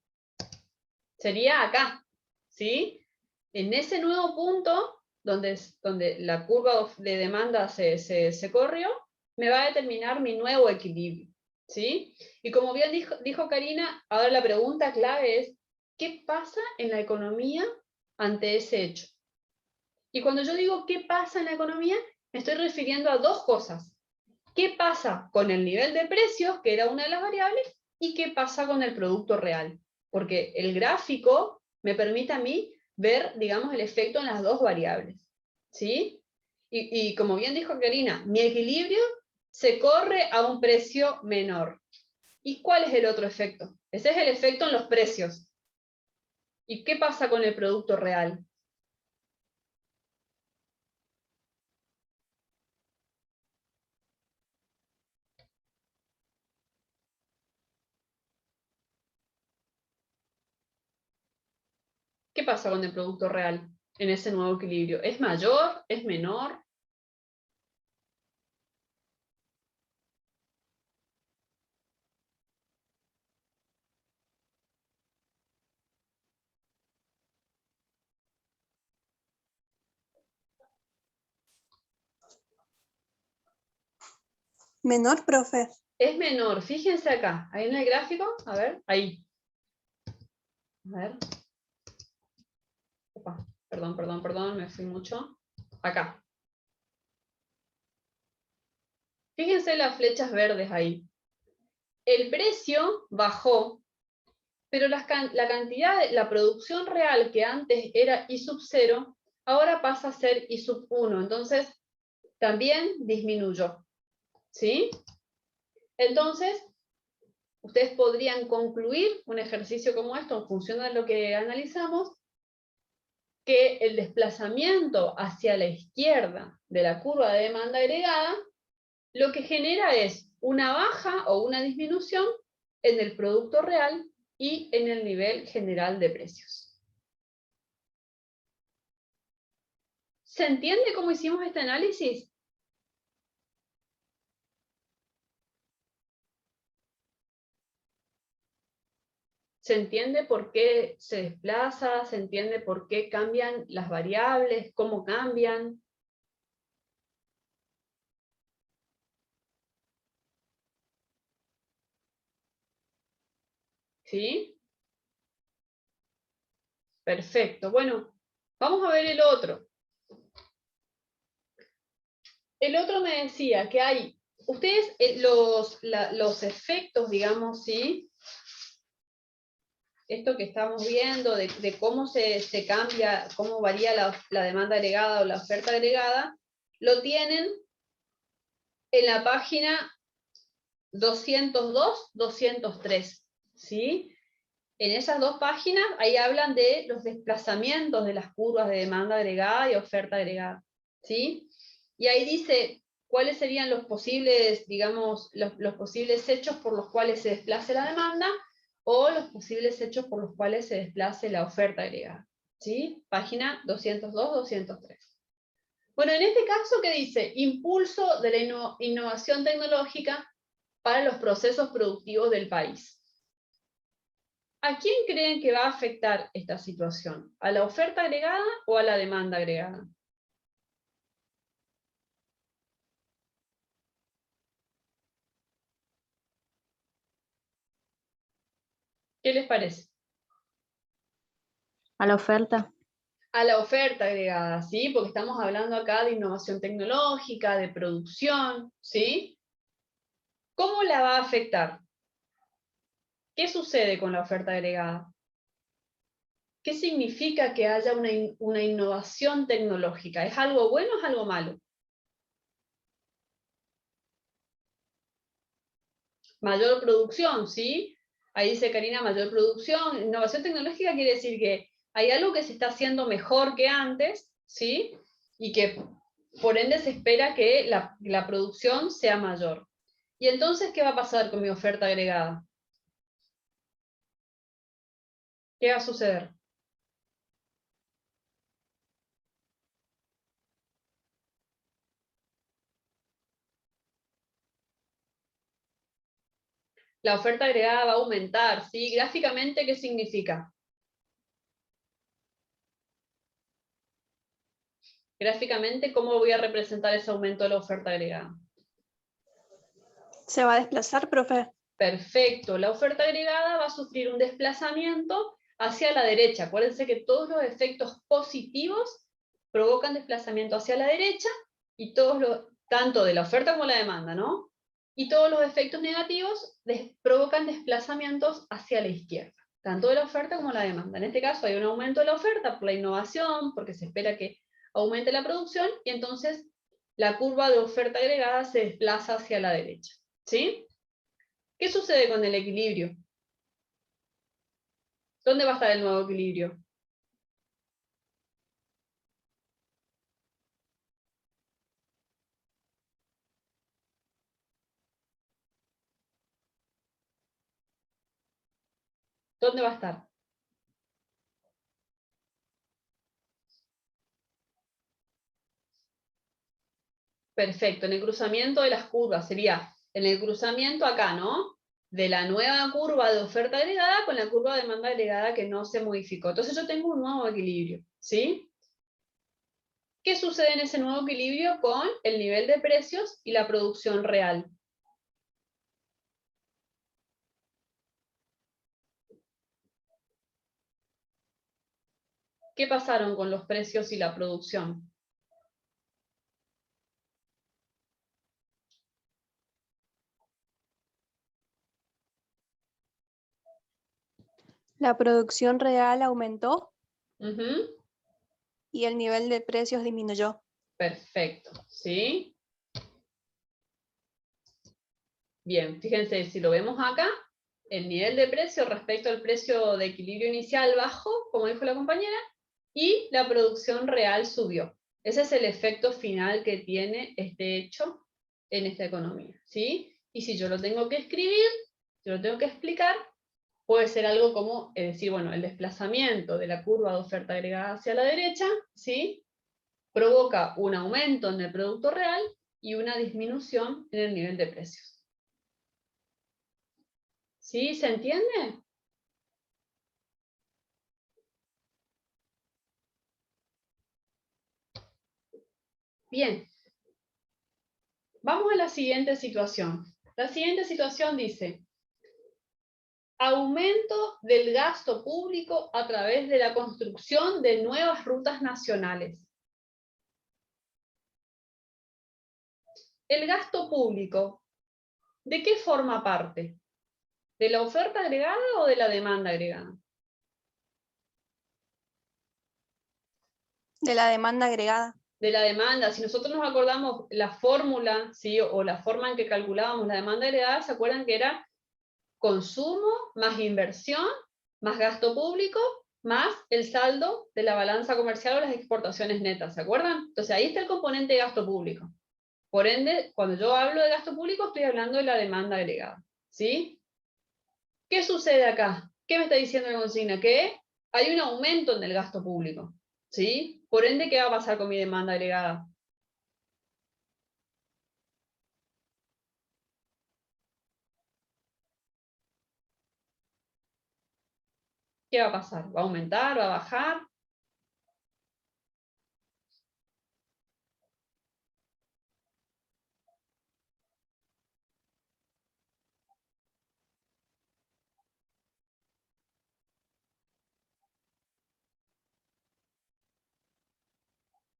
Sería acá, ¿sí? En ese nuevo punto, donde la curva de demanda se corrió, me va a determinar mi nuevo equilibrio, ¿sí? Y como bien dijo Karina, ahora la pregunta clave es, ¿qué pasa en la economía ante ese hecho? Y cuando yo digo qué pasa en la economía, me estoy refiriendo a dos cosas. ¿Qué pasa con el nivel de precios, que era una de las variables, y qué pasa con el producto real? Porque el gráfico me permite a mí ver, digamos, el efecto en las dos variables, ¿sí? Y como bien dijo Karina, mi equilibrio se corre a un precio menor. ¿Y cuál es el otro efecto? Ese es el efecto en los precios. ¿Y qué pasa con el producto real? ¿Qué pasa con el producto real en ese nuevo equilibrio? ¿Es mayor? ¿Es menor? Menor, profe. Es menor. Fíjense acá, ahí en el gráfico, a ver, ahí. A ver. Opa, perdón, me fui mucho. Acá. Fíjense las flechas verdes ahí. El precio bajó, pero la cantidad, la producción real que antes era I sub 0, ahora pasa a ser I sub 1. Entonces, también disminuyó. ¿Sí? Entonces, ustedes podrían concluir un ejercicio como esto, en función de lo que analizamos, que el desplazamiento hacia la izquierda de la curva de demanda agregada, lo que genera es una baja o una disminución en el producto real y en el nivel general de precios. ¿Se entiende cómo hicimos este análisis? ¿Se entiende por qué se desplaza? ¿Se entiende por qué cambian las variables? ¿Cómo cambian? ¿Sí? Perfecto. Bueno, vamos a ver el otro. El otro me decía que hay, ustedes los efectos, digamos, ¿sí? Esto que estamos viendo de cómo se cambia, cómo varía la demanda agregada o la oferta agregada, lo tienen en la página 202, 203, ¿sí? En esas dos páginas, ahí hablan de los desplazamientos de las curvas de demanda agregada y oferta agregada, ¿sí? Y ahí dice cuáles serían los posibles, digamos, los posibles hechos por los cuales se desplace la demanda o los posibles hechos por los cuales se desplace la oferta agregada, ¿sí? Página 202, 203. Bueno, en este caso, ¿qué dice? Impulso de la innovación tecnológica para los procesos productivos del país. ¿A quién creen que va a afectar esta situación? ¿A la oferta agregada o a la demanda agregada? ¿Qué les parece? A la oferta. A la oferta agregada, ¿sí? Porque estamos hablando acá de innovación tecnológica, de producción, ¿sí? ¿Cómo la va a afectar? ¿Qué sucede con la oferta agregada? ¿Qué significa que haya una innovación tecnológica? ¿Es algo bueno o es algo malo? Mayor producción, ¿sí? Ahí dice Karina, mayor producción. Innovación tecnológica quiere decir que hay algo que se está haciendo mejor que antes, ¿sí? Y que por ende se espera que la producción sea mayor. ¿Y entonces qué va a pasar con mi oferta agregada? ¿Qué va a suceder? La oferta agregada va a aumentar, ¿sí? Gráficamente, ¿qué significa? Gráficamente, ¿cómo voy a representar ese aumento de la oferta agregada? ¿Se va a desplazar, profe? Perfecto, la oferta agregada va a sufrir un desplazamiento hacia la derecha. Acuérdense que todos los efectos positivos provocan desplazamiento hacia la derecha, y tanto de la oferta como la demanda, ¿no? Y todos los efectos negativos provocan desplazamientos hacia la izquierda. tanto de la oferta como la demanda. En este caso hay un aumento de la oferta por la innovación, porque se espera que aumente la producción, y entonces la curva de oferta agregada se desplaza hacia la derecha. ¿Sí? ¿Qué sucede con el equilibrio? ¿Dónde va a estar el nuevo equilibrio? ¿Dónde va a estar? Perfecto, en el cruzamiento de las curvas, sería en el cruzamiento acá, ¿no? De la nueva curva de oferta agregada con la curva de demanda agregada que no se modificó. Entonces yo tengo un nuevo equilibrio, ¿sí? ¿Qué sucede en ese nuevo equilibrio con el nivel de precios y la producción real? ¿Qué pasaron con los precios y la producción? La producción real aumentó Ujú. y el nivel de precios disminuyó. Perfecto, ¿sí? Bien, fíjense, si lo vemos acá, el nivel de precio respecto al precio de equilibrio inicial bajó, como dijo la compañera, y la producción real subió. Ese es el efecto final que tiene este hecho en esta economía, ¿sí? Y si yo lo tengo que escribir, yo lo tengo que explicar, puede ser algo como decir, bueno, el desplazamiento de la curva de oferta agregada hacia la derecha, ¿sí? Provoca un aumento en el producto real y una disminución en el nivel de precios. ¿Sí? ¿Se entiende? Bien. Vamos a la siguiente situación. La siguiente situación dice, aumento del gasto público a través de la construcción de nuevas rutas nacionales. El gasto público, ¿de qué forma parte? ¿De la oferta agregada o de la demanda agregada? De la demanda agregada. De la demanda. Si nosotros nos acordamos la fórmula, ¿sí? O la forma en que calculábamos la demanda agregada, ¿se acuerdan que era consumo más inversión más gasto público más el saldo de la balanza comercial o las exportaciones netas? ¿Se acuerdan? Entonces ahí está el componente de gasto público. Por ende, cuando yo hablo de gasto público, estoy hablando de la demanda agregada. ¿Sí? ¿Qué sucede acá? ¿Qué me está diciendo la consigna? Que hay un aumento en el gasto público. ¿Sí? Por ende, ¿qué va a pasar con mi demanda agregada? ¿Qué va a pasar? ¿Va a aumentar? ¿Va a bajar?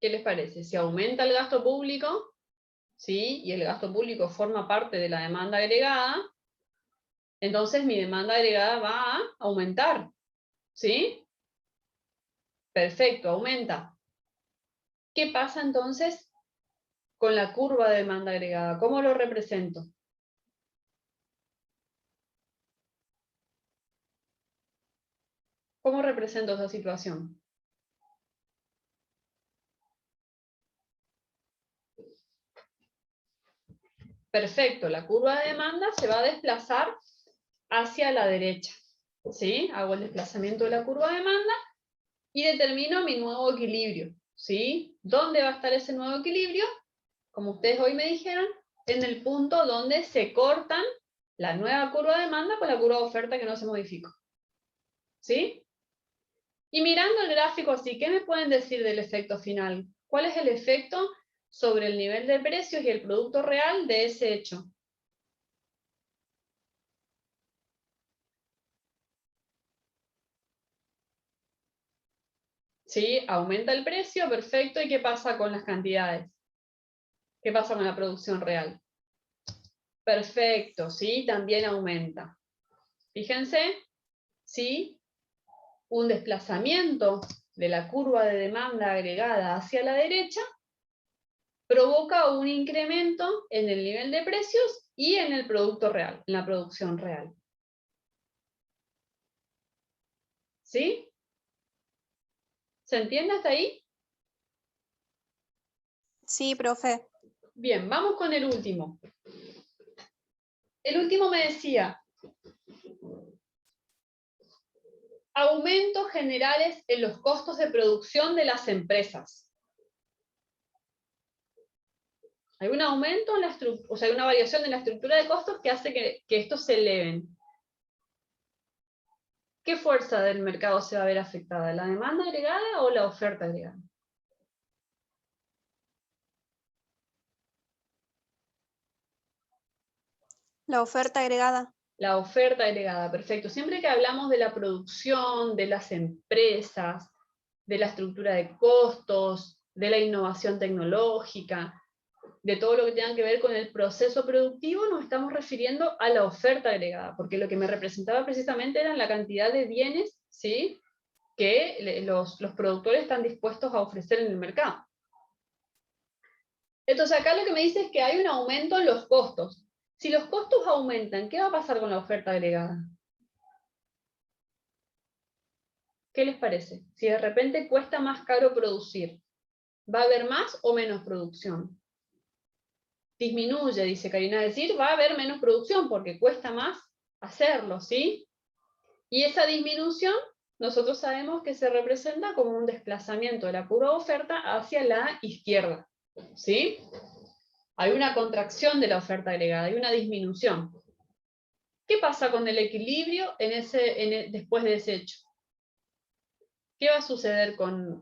¿Qué les parece? Si aumenta el gasto público, ¿sí? Y el gasto público forma parte de la demanda agregada, entonces mi demanda agregada va a aumentar. ¿Sí? Perfecto, aumenta. ¿Qué pasa entonces con la curva de demanda agregada? ¿Cómo lo represento? ¿Cómo represento esa situación? Perfecto, la curva de demanda se va a desplazar hacia la derecha. ¿Sí? Hago el desplazamiento de la curva de demanda y determino mi nuevo equilibrio. ¿Sí? ¿Dónde va a estar ese nuevo equilibrio? Como ustedes hoy me dijeron, en el punto donde se cortan la nueva curva de demanda con la curva de oferta que no se modificó. ¿Sí? Y mirando el gráfico así, ¿qué me pueden decir del efecto final? ¿Cuál es el efecto sobre el nivel de precios y el producto real de ese hecho? ¿Sí? Aumenta el precio, perfecto. ¿Y qué pasa con las cantidades? ¿Qué pasa con la producción real? Perfecto, ¿sí? También aumenta. Fíjense, ¿sí? Un desplazamiento de la curva de demanda agregada hacia la derecha provoca un incremento en el nivel de precios y en el producto real, en la producción real. ¿Sí? ¿Se entiende hasta ahí? Sí, profe. Bien, vamos con el último. El último me decía, aumentos generales en los costos de producción de las empresas. Hay un aumento en la estructura, o sea, hay una variación en la estructura de costos que hace que estos se eleven. ¿Qué fuerza del mercado se va a ver afectada? ¿La demanda agregada o la oferta agregada? La oferta agregada. La oferta agregada, perfecto. Siempre que hablamos de la producción, de las empresas, de la estructura de costos, de la innovación tecnológica, de todo lo que tenga que ver con el proceso productivo, nos estamos refiriendo a la oferta agregada, porque lo que me representaba precisamente era la cantidad de bienes, ¿sí?, que los productores están dispuestos a ofrecer en el mercado. Entonces acá lo que me dice es que hay un aumento en los costos. Si los costos aumentan, ¿qué va a pasar con la oferta agregada? ¿Qué les parece? Si de repente cuesta más caro producir, ¿va a haber más o menos producción? Disminuye, dice Karina, es decir, va a haber menos producción porque cuesta más hacerlo, ¿sí? Y esa disminución, nosotros sabemos que se representa como un desplazamiento de la curva de oferta hacia la izquierda, ¿sí? Hay una contracción de la oferta agregada, hay una disminución. ¿Qué pasa con el equilibrio después de ese hecho? ¿Qué va a suceder con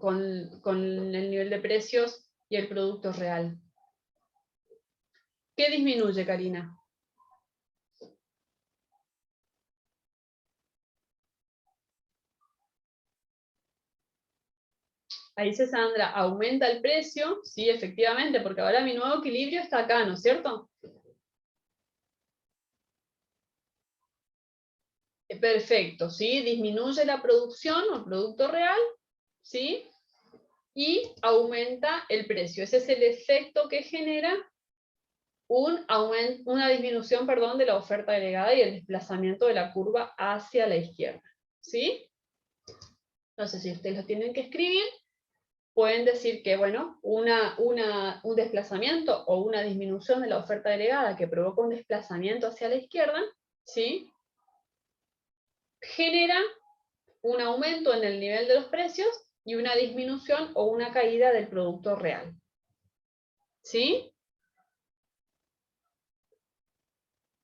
el nivel de precios y el producto real? ¿Qué disminuye, Karina? Ahí dice Sandra, aumenta el precio, sí, efectivamente, porque ahora mi nuevo equilibrio está acá, ¿no es cierto? Perfecto, ¿sí? Disminuye la producción o el producto real, ¿sí? Y aumenta el precio. Ese es el efecto que genera una disminución, perdón, de la oferta agregada y el desplazamiento de la curva hacia la izquierda, ¿sí? Entonces, si ustedes lo tienen que escribir, pueden decir que, bueno, un desplazamiento o una disminución de la oferta agregada que provoca un desplazamiento hacia la izquierda, ¿sí?, genera un aumento en el nivel de los precios y una disminución o una caída del producto real. ¿Sí?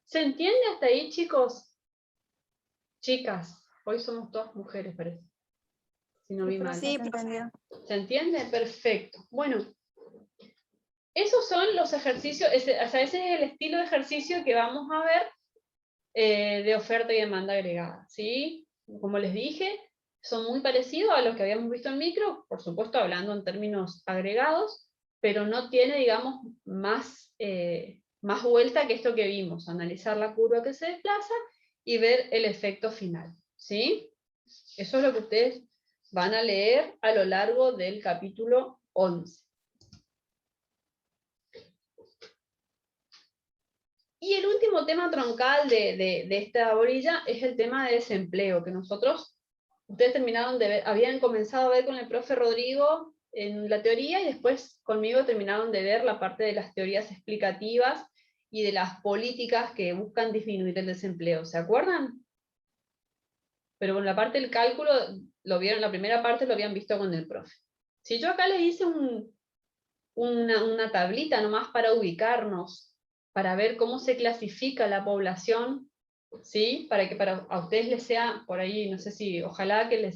¿Se entiende hasta ahí, chicos? Chicas, hoy somos todas mujeres, parece. Si no vi mal. Sí, ¿Se entendió? ¿Se entiende? Perfecto. Bueno, esos son los ejercicios, ese es el estilo de ejercicio que vamos a ver de oferta y demanda agregada, ¿sí? Como les dije, son muy parecidos a los que habíamos visto en micro, por supuesto hablando en términos agregados, pero no tiene, digamos, más vuelta que esto que vimos, analizar la curva que se desplaza y ver el efecto final, ¿sí? Eso es lo que ustedes van a leer a lo largo del capítulo 11. Y el último tema troncal de esta orilla es el tema de desempleo, que ustedes terminaron de ver, habían comenzado a ver con el profe Rodrigo en la teoría y después conmigo terminaron de ver la parte de las teorías explicativas y de las políticas que buscan disminuir el desempleo. ¿Se acuerdan? Pero con la parte del cálculo, lo vieron, la primera parte lo habían visto con el profe. Si yo acá les hice una tablita nomás para ubicarnos, para ver cómo se clasifica la población, ¿sí? Para que a ustedes les sea, por ahí, no sé si, ojalá que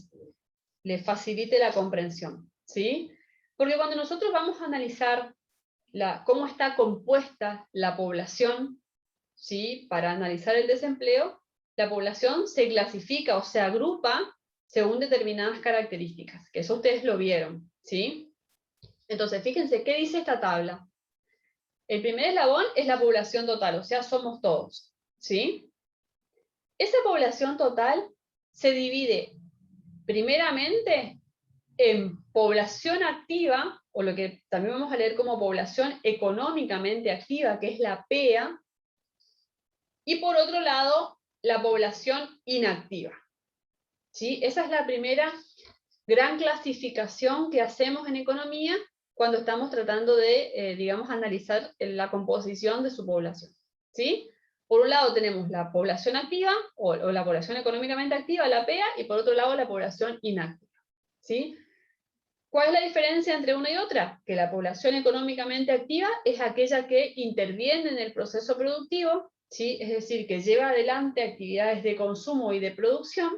les facilite la comprensión, ¿sí? Porque cuando nosotros vamos a analizar cómo está compuesta la población, ¿sí? Para analizar el desempleo, la población se clasifica o se agrupa según determinadas características, que eso ustedes lo vieron, ¿sí? Entonces, fíjense, ¿qué dice esta tabla? El primer eslabón es la población total, o sea, somos todos, ¿sí? Esa población total se divide primeramente en población activa, o lo que también vamos a leer como población económicamente activa, que es la PEA, y por otro lado, la población inactiva. ¿Sí? Esa es la primera gran clasificación que hacemos en economía cuando estamos tratando de, digamos, analizar la composición de su población. ¿Sí? Por un lado tenemos la población activa, o la población económicamente activa, la PEA, y por otro lado la población inactiva. ¿Sí? ¿Cuál es la diferencia entre una y otra? Que la población económicamente activa es aquella que interviene en el proceso productivo, ¿sí? Es decir, que lleva adelante actividades de consumo y de producción,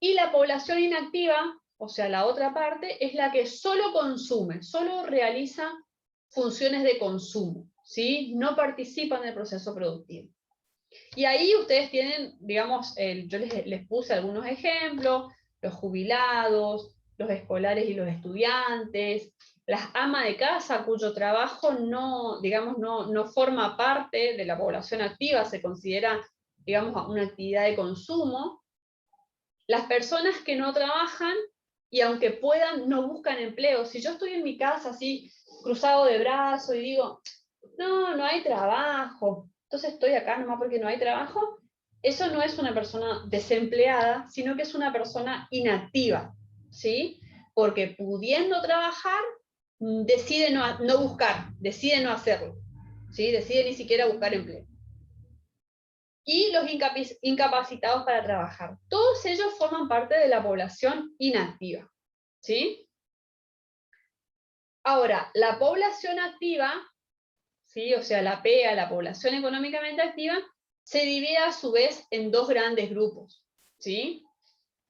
y la población inactiva, o sea, la otra parte, es la que solo consume, solo realiza funciones de consumo, ¿sí? No participa en el proceso productivo. Y ahí ustedes tienen, digamos, yo les puse algunos ejemplos: los jubilados, los escolares y los estudiantes, las amas de casa cuyo trabajo no, digamos, no forma parte de la población activa, se considera, digamos, una actividad de consumo, las personas que no trabajan y aunque puedan no buscan empleo. Si yo estoy en mi casa así cruzado de brazos y digo, no hay trabajo, entonces estoy acá nomás porque no hay trabajo, eso no es una persona desempleada, sino que es una persona inactiva, ¿sí? Porque pudiendo trabajar, decide no buscar, decide no hacerlo, ¿sí? Decide ni siquiera buscar empleo. Y los incapacitados para trabajar. Todos ellos forman parte de la población inactiva, ¿sí? Ahora, la población activa, ¿sí? O sea, la PEA, la población económicamente activa, se divide a su vez en dos grandes grupos, ¿sí?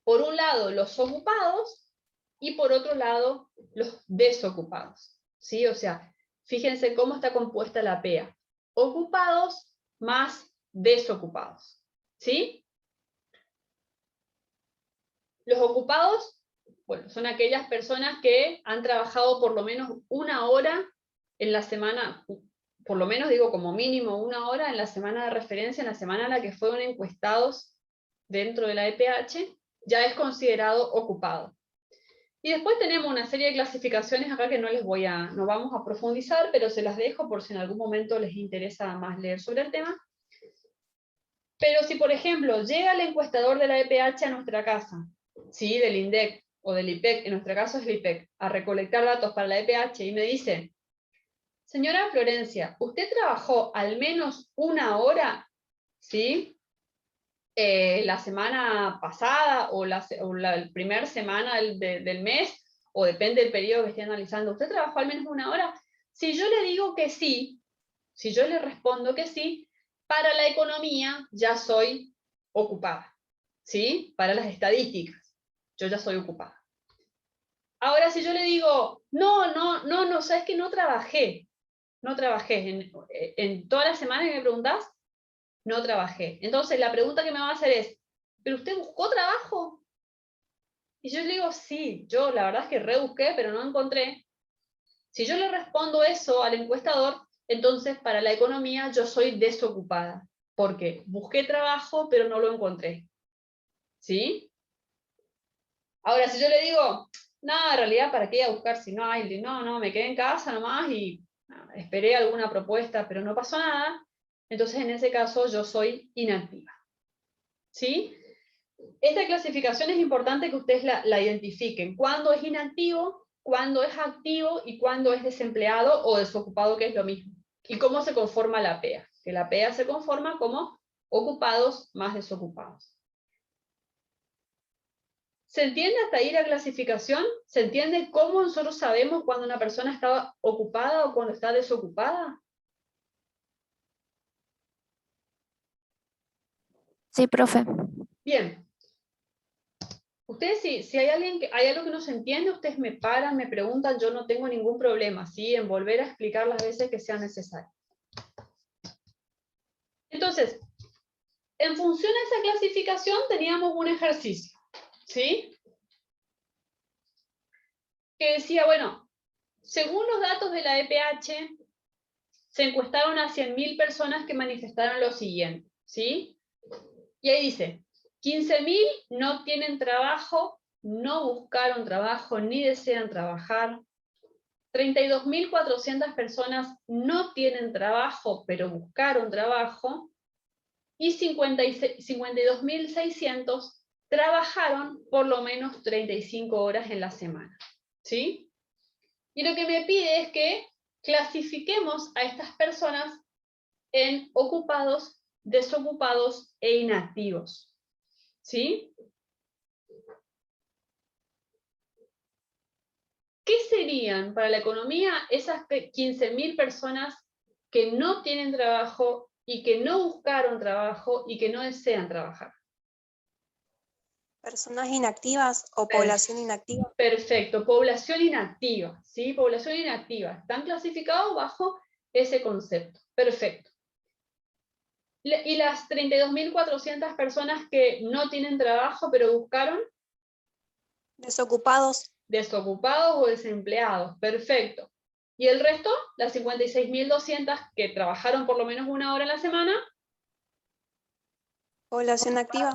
Por un lado, los ocupados, y por otro lado, los desocupados, ¿sí? O sea, fíjense cómo está compuesta la PEA. Ocupados más desocupados, ¿sí? Los ocupados, bueno, son aquellas personas que han trabajado por lo menos una hora en la semana, por lo menos digo como mínimo una hora en la semana de referencia, en la semana en la que fueron encuestados dentro de la EPH, ya es considerado ocupado. Y después tenemos una serie de clasificaciones acá que no vamos a profundizar, pero se las dejo por si en algún momento les interesa más leer sobre el tema. Pero si, por ejemplo, llega el encuestador de la EPH a nuestra casa, ¿sí? Del INDEC o del IPEC, en nuestro caso es el IPEC, a recolectar datos para la EPH y me dice, señora Florencia, ¿usted trabajó al menos una hora, ¿sí? La semana pasada o la primera semana del mes, o depende del periodo que esté analizando, ¿usted trabajó al menos una hora? Si yo le digo que sí, si yo le respondo que sí, para la economía ya soy ocupada, ¿sí? Para las estadísticas, yo ya soy ocupada. Ahora, si yo le digo, no, sabes que no trabajé en toda la semana que me preguntás, no trabajé. Entonces la pregunta que me va a hacer es, ¿pero usted buscó trabajo? Y yo le digo, sí, yo la verdad es que rebusqué, pero no encontré. Si yo le respondo eso al encuestador, entonces para la economía yo soy desocupada, porque busqué trabajo, pero no lo encontré. ¿Sí? Ahora, si yo le digo, no, en realidad, ¿para qué ir a buscar si no hay? No, me quedé en casa nomás y esperé alguna propuesta, pero no pasó nada. Entonces, en ese caso, yo soy inactiva. ¿Sí? Esta clasificación es importante que ustedes la identifiquen. ¿Cuándo es inactivo? ¿Cuándo es activo? ¿Y cuándo es desempleado o desocupado, que es lo mismo? ¿Y cómo se conforma la PEA? Que la PEA se conforma como ocupados más desocupados. ¿Se entiende hasta ahí la clasificación? ¿Se entiende cómo nosotros sabemos cuando una persona está ocupada o cuando está desocupada? Sí, profe. Bien. Ustedes, si hay algo que no se entiende, ustedes me paran, me preguntan, yo no tengo ningún problema, ¿sí? En volver a explicar las veces que sea necesario. Entonces, en función a esa clasificación teníamos un ejercicio, ¿sí? Que decía, bueno, según los datos de la EPH, se encuestaron a 100.000 personas que manifestaron lo siguiente, ¿sí? Y ahí dice, 15.000 no tienen trabajo, no buscaron trabajo, ni desean trabajar. 32.400 personas no tienen trabajo, pero buscaron trabajo. Y 52.600 trabajaron por lo menos 35 horas en la semana. ¿Sí? Y lo que me pide es que clasifiquemos a estas personas en ocupados, desocupados e inactivos. ¿Sí? ¿Qué serían para la economía esas 15.000 personas que no tienen trabajo y que no buscaron trabajo y que no desean trabajar? Personas inactivas o población inactiva. Perfecto, población inactiva, ¿sí? Población inactiva. Están clasificados bajo ese concepto. Perfecto. ¿Y las 32.400 personas que no tienen trabajo pero buscaron? Desocupados. Desocupados o desempleados. Perfecto. ¿Y el resto? Las 56.200 que trabajaron por lo menos una hora a la semana. Población activa.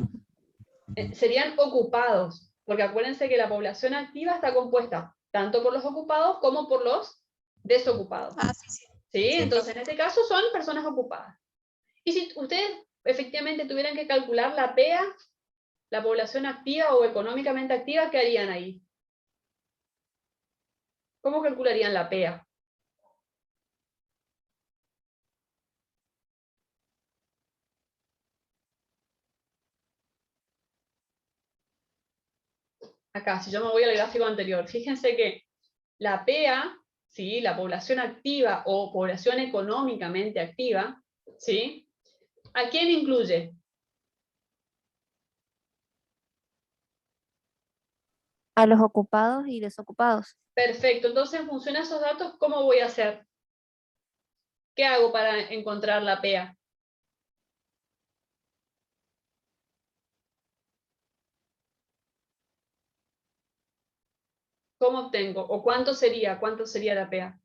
Serían ocupados, porque acuérdense que la población activa está compuesta tanto por los ocupados como por los desocupados. Ah, sí, sí. ¿Sí? Sí, Entonces, profe. en este caso son personas ocupadas. Y si ustedes efectivamente tuvieran que calcular la PEA, la población activa o económicamente activa, ¿qué harían ahí? ¿Cómo calcularían la PEA? Acá, si yo me voy al gráfico anterior, fíjense que la PEA, ¿sí? La población activa o población económicamente activa, ¿sí? ¿A quién incluye? A los ocupados y desocupados. Perfecto, entonces en función a esos datos, ¿cómo voy a hacer? ¿Qué hago para encontrar la PEA? ¿Cómo obtengo? ¿O cuánto sería? ¿Cuánto sería la PEA?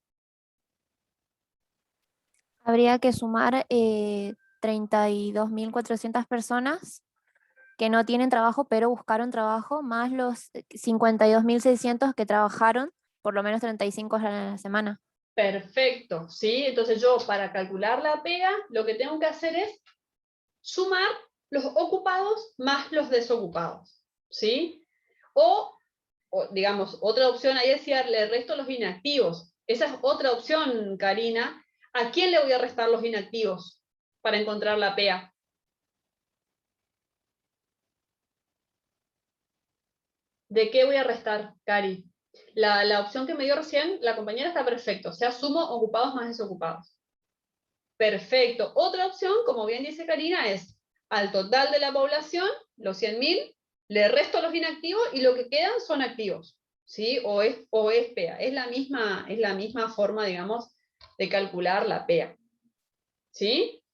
Habría que sumar 32.400 personas que no tienen trabajo, pero buscaron trabajo, más los 52.600 que trabajaron por lo menos 35 horas a la semana. Perfecto, ¿sí? Entonces yo para calcular la PEA, lo que tengo que hacer es sumar los ocupados más los desocupados, ¿sí? O digamos, otra opción ahí es le resto los inactivos. Esa es otra opción, Karina. ¿A quién le voy a restar los inactivos para encontrar la PEA? ¿De qué voy a restar, Cari? La opción que me dio recién, la compañera, está perfecto. O sea, sumo ocupados más desocupados. Perfecto. Otra opción, como bien dice Karina, es al total de la población, los 100.000, le resto los inactivos y lo que quedan son activos. ¿Sí? O es PEA. Es la misma forma, digamos, de calcular la PEA. ¿Sí?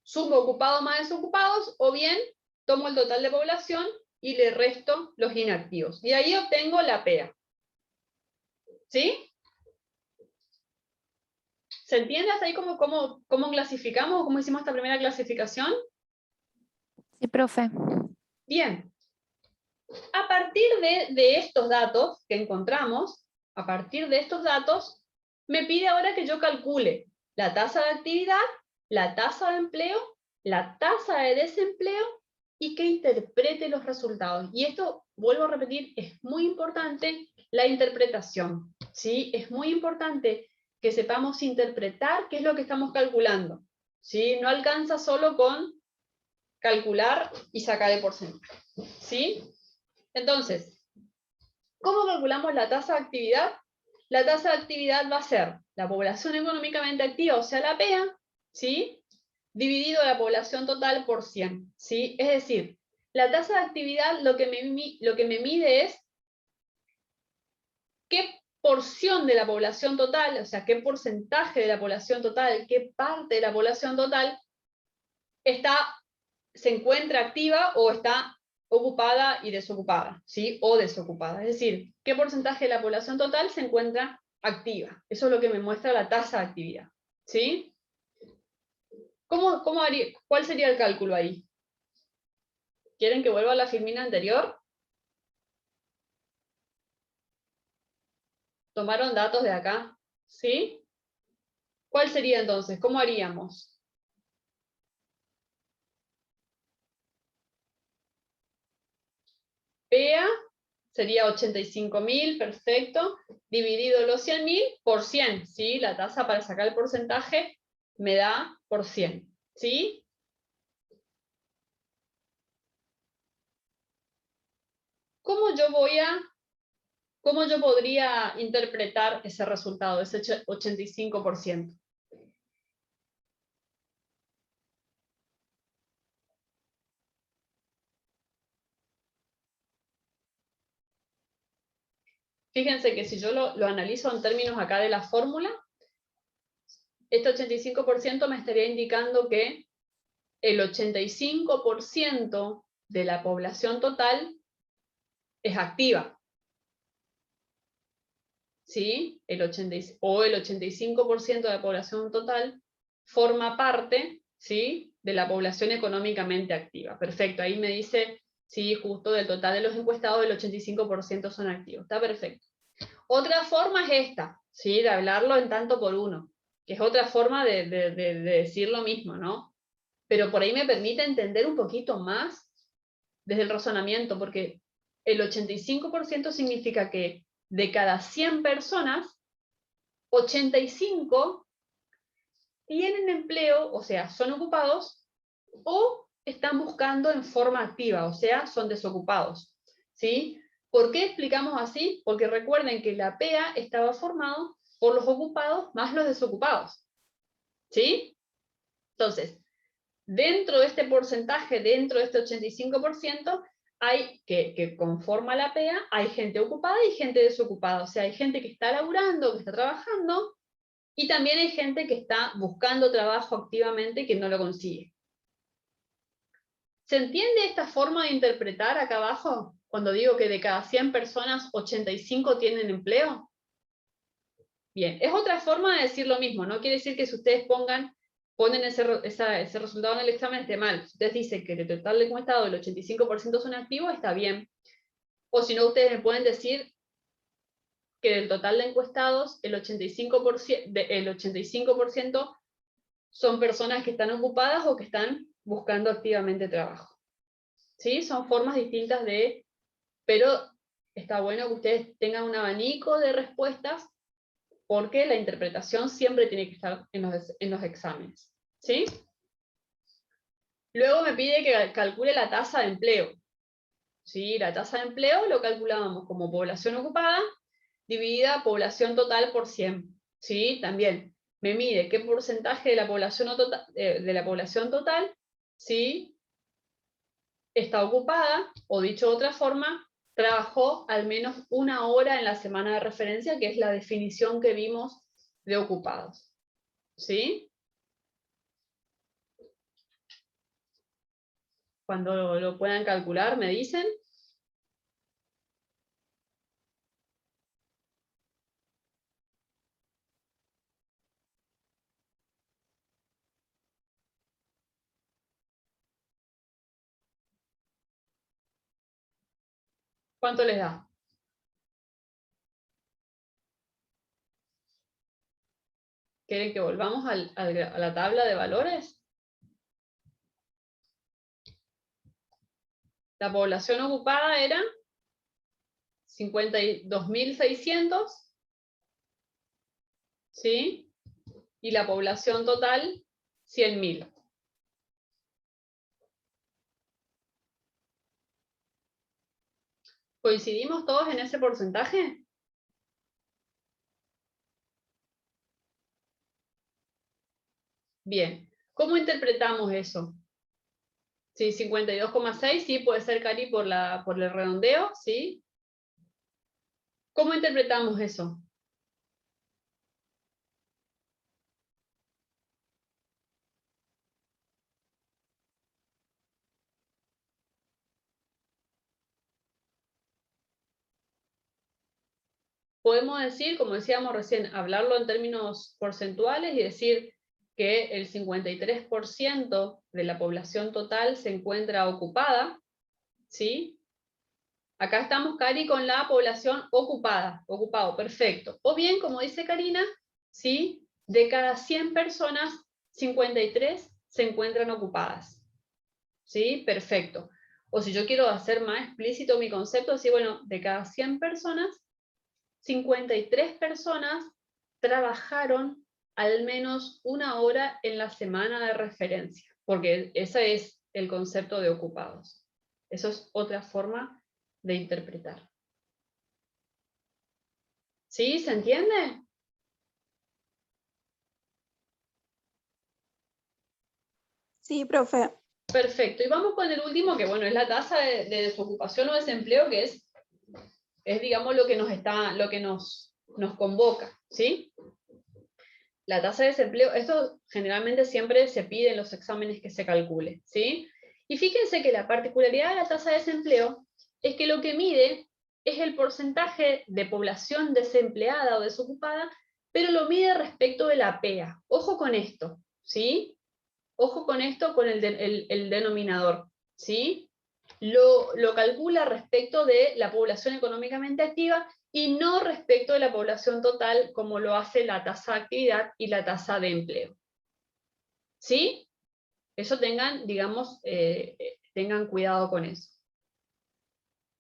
Sumo ocupados más desocupados, o bien tomo el total de población y le resto los inactivos. Y ahí obtengo la PEA. ¿Sí? ¿Se entiende hasta ahí cómo clasificamos, cómo hicimos esta primera clasificación? Sí, profe. Bien. A partir de estos datos que encontramos, a partir de estos datos, me pide ahora que yo calcule la tasa de actividad, la tasa de empleo, la tasa de desempleo y que interprete los resultados. Y esto, vuelvo a repetir, es muy importante la interpretación, ¿sí? Es muy importante que sepamos interpretar qué es lo que estamos calculando, ¿sí? No alcanza solo con calcular y sacar el porcentaje, ¿sí? Entonces, ¿cómo calculamos la tasa de actividad? La tasa de actividad va a ser la población económicamente activa, o sea, la PEA, ¿sí? Dividido la población total por 100, ¿sí? Es decir, la tasa de actividad lo que me mide es qué porción de la población total, o sea, qué porcentaje de la población total, qué parte de la población total se encuentra activa o está ocupada y desocupada, ¿sí? O desocupada. Es decir, qué porcentaje de la población total se encuentra activa. Eso es lo que me muestra la tasa de actividad, ¿sí? ¿Cuál sería el cálculo ahí? ¿Quieren que vuelva a la filmina anterior? ¿Tomaron datos de acá? ¿Sí? ¿Cuál sería entonces? ¿Cómo haríamos? PEA sería 85.000, perfecto, dividido los 100.000 por 100, ¿sí? La tasa para sacar el porcentaje me da por 100, ¿sí? ¿Cómo yo podría interpretar ese resultado, ese 85%? Fíjense que si yo lo analizo en términos acá de la fórmula, este 85% me estaría indicando que el 85% de la población total es activa. ¿Sí? El 85% de la población total forma parte, ¿sí?, de la población económicamente activa. Perfecto, ahí me dice, sí, justo del total de los encuestados, el 85% son activos. Está perfecto. Otra forma es esta, ¿sí?, de hablarlo en tanto por uno, que es otra forma de decir lo mismo, ¿no? Pero por ahí me permite entender un poquito más desde el razonamiento, porque el 85% significa que de cada 100 personas, 85 tienen empleo, o sea, son ocupados, o están buscando en forma activa, o sea, son desocupados, ¿sí? ¿Por qué explicamos así? Porque recuerden que la PEA estaba formado por los ocupados más los desocupados, ¿sí? Entonces, dentro de este porcentaje, dentro de este 85%, hay que conforma la PEA, hay gente ocupada y gente desocupada, o sea, hay gente que está laburando, que está trabajando, y también hay gente que está buscando trabajo activamente y que no lo consigue. ¿Se entiende esta forma de interpretar acá abajo? Cuando digo que de cada 100 personas, 85 tienen empleo. Bien, es otra forma de decir lo mismo, no quiere decir que si ustedes ponen ese resultado en el examen esté mal. Si ustedes dicen que de total de encuestado el 85% son activos, está bien. O si no, ustedes me pueden decir que del total de encuestados, el 85% son personas que están ocupadas o que están buscando activamente trabajo. ¿Sí? Son formas distintas pero está bueno que ustedes tengan un abanico de respuestas, porque la interpretación siempre tiene que estar en los exámenes. ¿Sí? Luego me pide que calcule la tasa de empleo. ¿Sí? La tasa de empleo lo calculábamos como población ocupada dividida población total por 100. ¿Sí? También me mide qué porcentaje de la población total, ¿sí?, está ocupada, o dicho de otra forma, trabajó al menos una hora en la semana de referencia, que es la definición que vimos de ocupados. ¿Sí? Cuando lo puedan calcular, me dicen. ¿Cuánto les da? ¿Quieren que volvamos a la tabla de valores? La población ocupada era 52.600, ¿sí? Y la población total, 100.000. ¿Coincidimos todos en ese porcentaje? Bien. ¿Cómo interpretamos eso? Sí, 52,6, sí, puede ser, Cari, por el redondeo, ¿sí? ¿Cómo interpretamos eso? Podemos decir, como decíamos recién, hablarlo en términos porcentuales y decir que el 53% de la población total se encuentra ocupada, ¿sí? Acá estamos, Cari, con la población ocupada, ocupado, perfecto. O bien, como dice Karina, ¿sí? De cada 100 personas, 53 se encuentran ocupadas. ¿Sí? Perfecto. O si yo quiero hacer más explícito mi concepto, así, bueno, de cada 100 personas, 53 personas trabajaron al menos 1 hora en la semana de referencia, porque ese es el concepto de ocupados. Eso es otra forma de interpretar. ¿Sí? ¿Se entiende? Sí, profe. Perfecto. Y vamos con el último, que bueno, es la tasa de desocupación o desempleo, que es digamos lo que nos convoca, ¿sí? La tasa de desempleo, esto generalmente siempre se pide en los exámenes que se calcule, ¿sí? Y fíjense que la particularidad de la tasa de desempleo es que lo que mide es el porcentaje de población desempleada o desocupada, pero lo mide respecto de la PEA. Ojo con esto, ¿sí? Ojo con esto, con el denominador, ¿sí? Lo calcula respecto de la población económicamente activa y no respecto de la población total, como lo hace la tasa de actividad y la tasa de empleo. ¿Sí? Eso tengan, digamos, tengan cuidado con eso.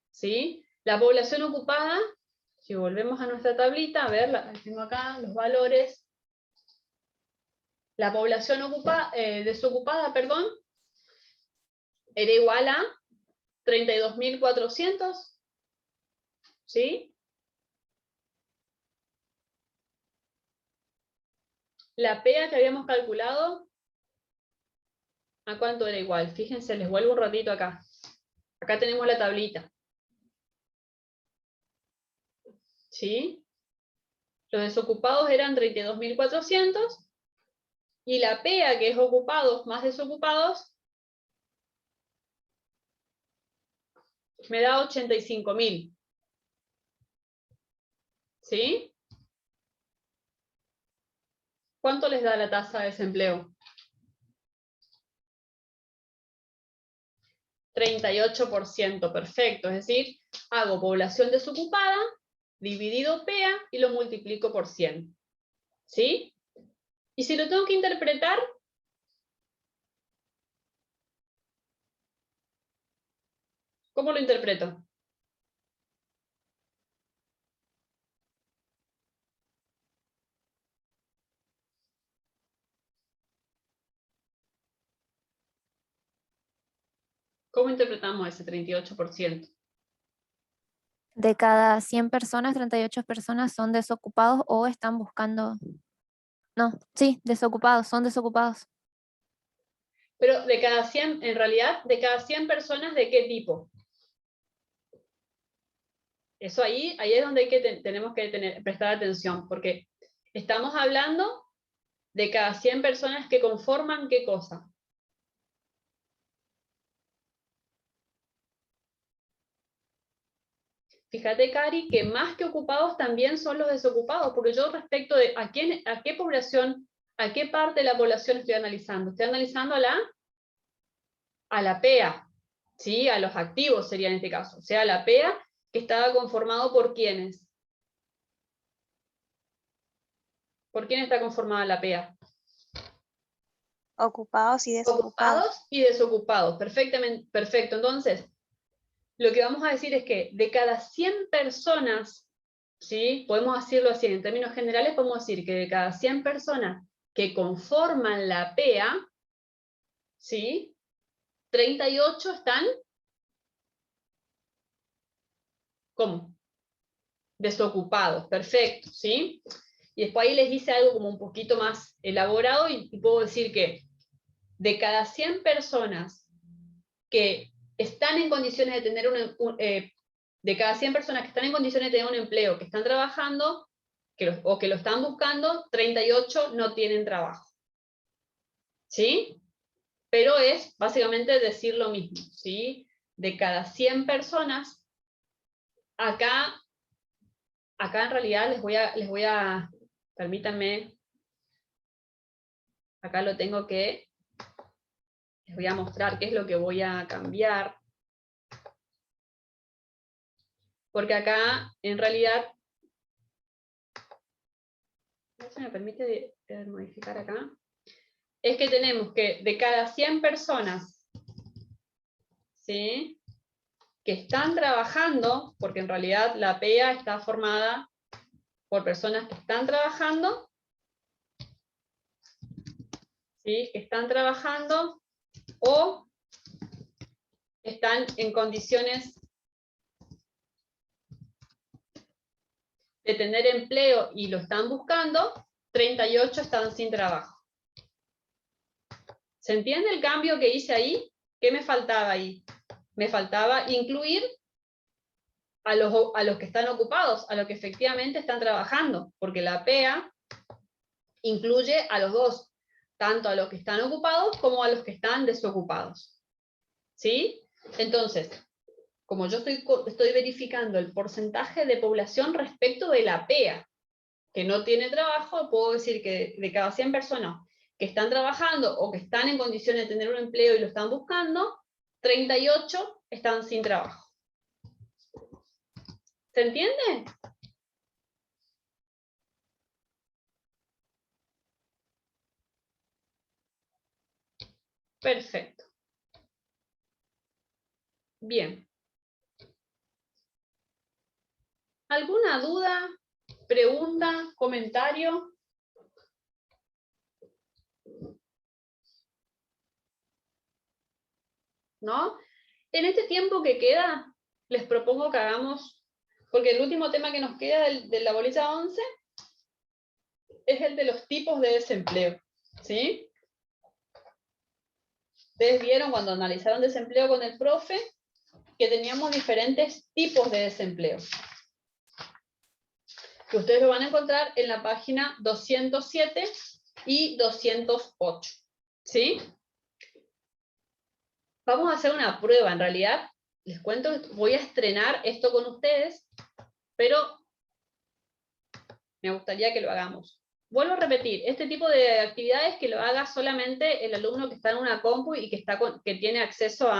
¿Sí? La población ocupada, si volvemos a nuestra tablita, a ver, tengo acá los valores. La población desocupada, perdón, era igual a 32.400, ¿sí? La PEA que habíamos calculado, ¿a cuánto era igual? Fíjense, les vuelvo un ratito acá. Acá tenemos la tablita. ¿Sí? Los desocupados eran 32.400 y la PEA, que es ocupados más desocupados, me da 85.000. ¿Sí? ¿Cuánto les da la tasa de desempleo? 38%, perfecto. Es decir, hago población desocupada, dividido PEA y lo multiplico por 100. ¿Sí? Y si lo tengo que interpretar, ¿cómo lo interpreto? ¿Cómo interpretamos ese 38%? De cada 100 personas, 38 personas son desocupados o están buscando... No, sí, desocupados, son desocupados. Pero de cada 100, en realidad, de cada 100 personas, ¿de qué tipo? Eso ahí es donde tenemos que prestar atención, porque estamos hablando de cada 100 personas que conforman ¿qué cosa? Fíjate, Cari, que más que ocupados también son los desocupados, porque yo respecto de a qué población, a qué parte de la población estoy analizando. Estoy analizando a la PEA, ¿sí? A los activos sería en este caso. O sea, la PEA que estaba conformado por ¿quiénes? ¿Por quién está conformada la PEA? Ocupados y desocupados. Ocupados y desocupados. Perfectamente, perfecto. Entonces, lo que vamos a decir es que de cada 100 personas, ¿sí? Podemos decirlo así, en términos generales podemos decir que de cada 100 personas que conforman la PEA, ¿sí? 38 están, ¿cómo? Desocupados, perfecto, ¿sí? Y después ahí les hice algo como un poquito más elaborado y puedo decir que de cada 100 personas que están en condiciones de tener de cada 100 personas que están en condiciones de tener un empleo, que están trabajando, o que lo están buscando, 38 no tienen trabajo. ¿Sí? Pero es básicamente decir lo mismo, ¿sí? De cada 100 personas, acá en realidad les voy a, permítanme, acá lo tengo que, les voy a mostrar qué es lo que voy a cambiar. porque acá, en realidad, no se me permite modificar acá, es que tenemos que de cada 100 personas, ¿sí?, que están trabajando, porque en realidad la PEA está formada por personas que están trabajando, ¿sí?, que están trabajando o están en condiciones de tener empleo y lo están buscando, 38 están sin trabajo. ¿Se entiende el cambio que hice ahí? ¿Qué me faltaba ahí? Me faltaba incluir a los que están ocupados, a los que efectivamente están trabajando, porque la PEA incluye a los dos, tanto a los que están ocupados como a los que están desocupados. ¿Sí? Entonces, como yo estoy verificando el porcentaje de población respecto de la PEA, que no tiene trabajo, puedo decir que de cada 100 personas que están trabajando o que están en condiciones de tener un empleo y lo están buscando, 38 están sin trabajo. ¿Se entiende? Perfecto. Bien. ¿Alguna duda, pregunta, comentario? ¿No? En este tiempo que queda, les propongo que hagamos, porque el último tema que nos queda de la bolilla 11 es el de los tipos de desempleo, ¿sí? Ustedes vieron cuando analizaron desempleo con el profe que teníamos diferentes tipos de desempleo, que ustedes lo van a encontrar en la página 207 y 208, ¿sí? Vamos a hacer una prueba, en realidad, les cuento, voy a estrenar esto con ustedes, pero me gustaría que lo hagamos. Vuelvo a repetir, este tipo de actividades que lo haga solamente el alumno que está en una compu y que tiene acceso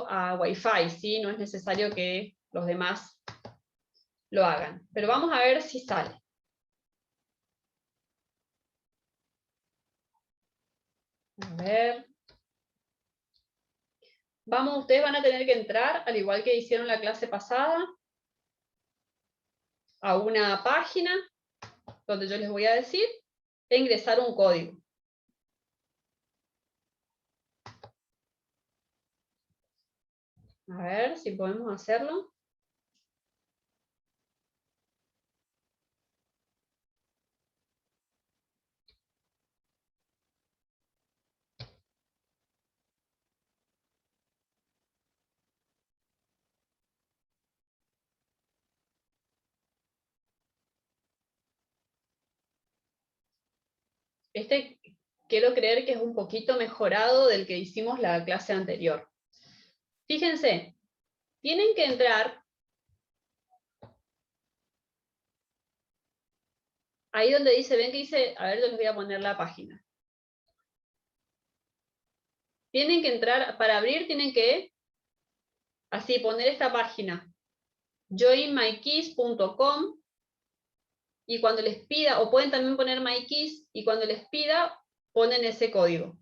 a Wi-Fi, ¿sí? No es necesario que los demás lo hagan. Pero vamos a ver si sale. A ver. Vamos, ustedes van a tener que entrar, al igual que hicieron la clase pasada, a una página donde yo les voy a decir e ingresar un código. A ver si podemos hacerlo. Este quiero creer que es un poquito mejorado del que hicimos la clase anterior. Fíjense, tienen que entrar ahí donde dice, ven que dice, a ver, yo les voy a poner la página. Tienen que entrar, para abrir tienen que, así, poner esta página, joinmykeys.com, y cuando les pida, o pueden también poner mykeys, y cuando les pida, ponen ese código.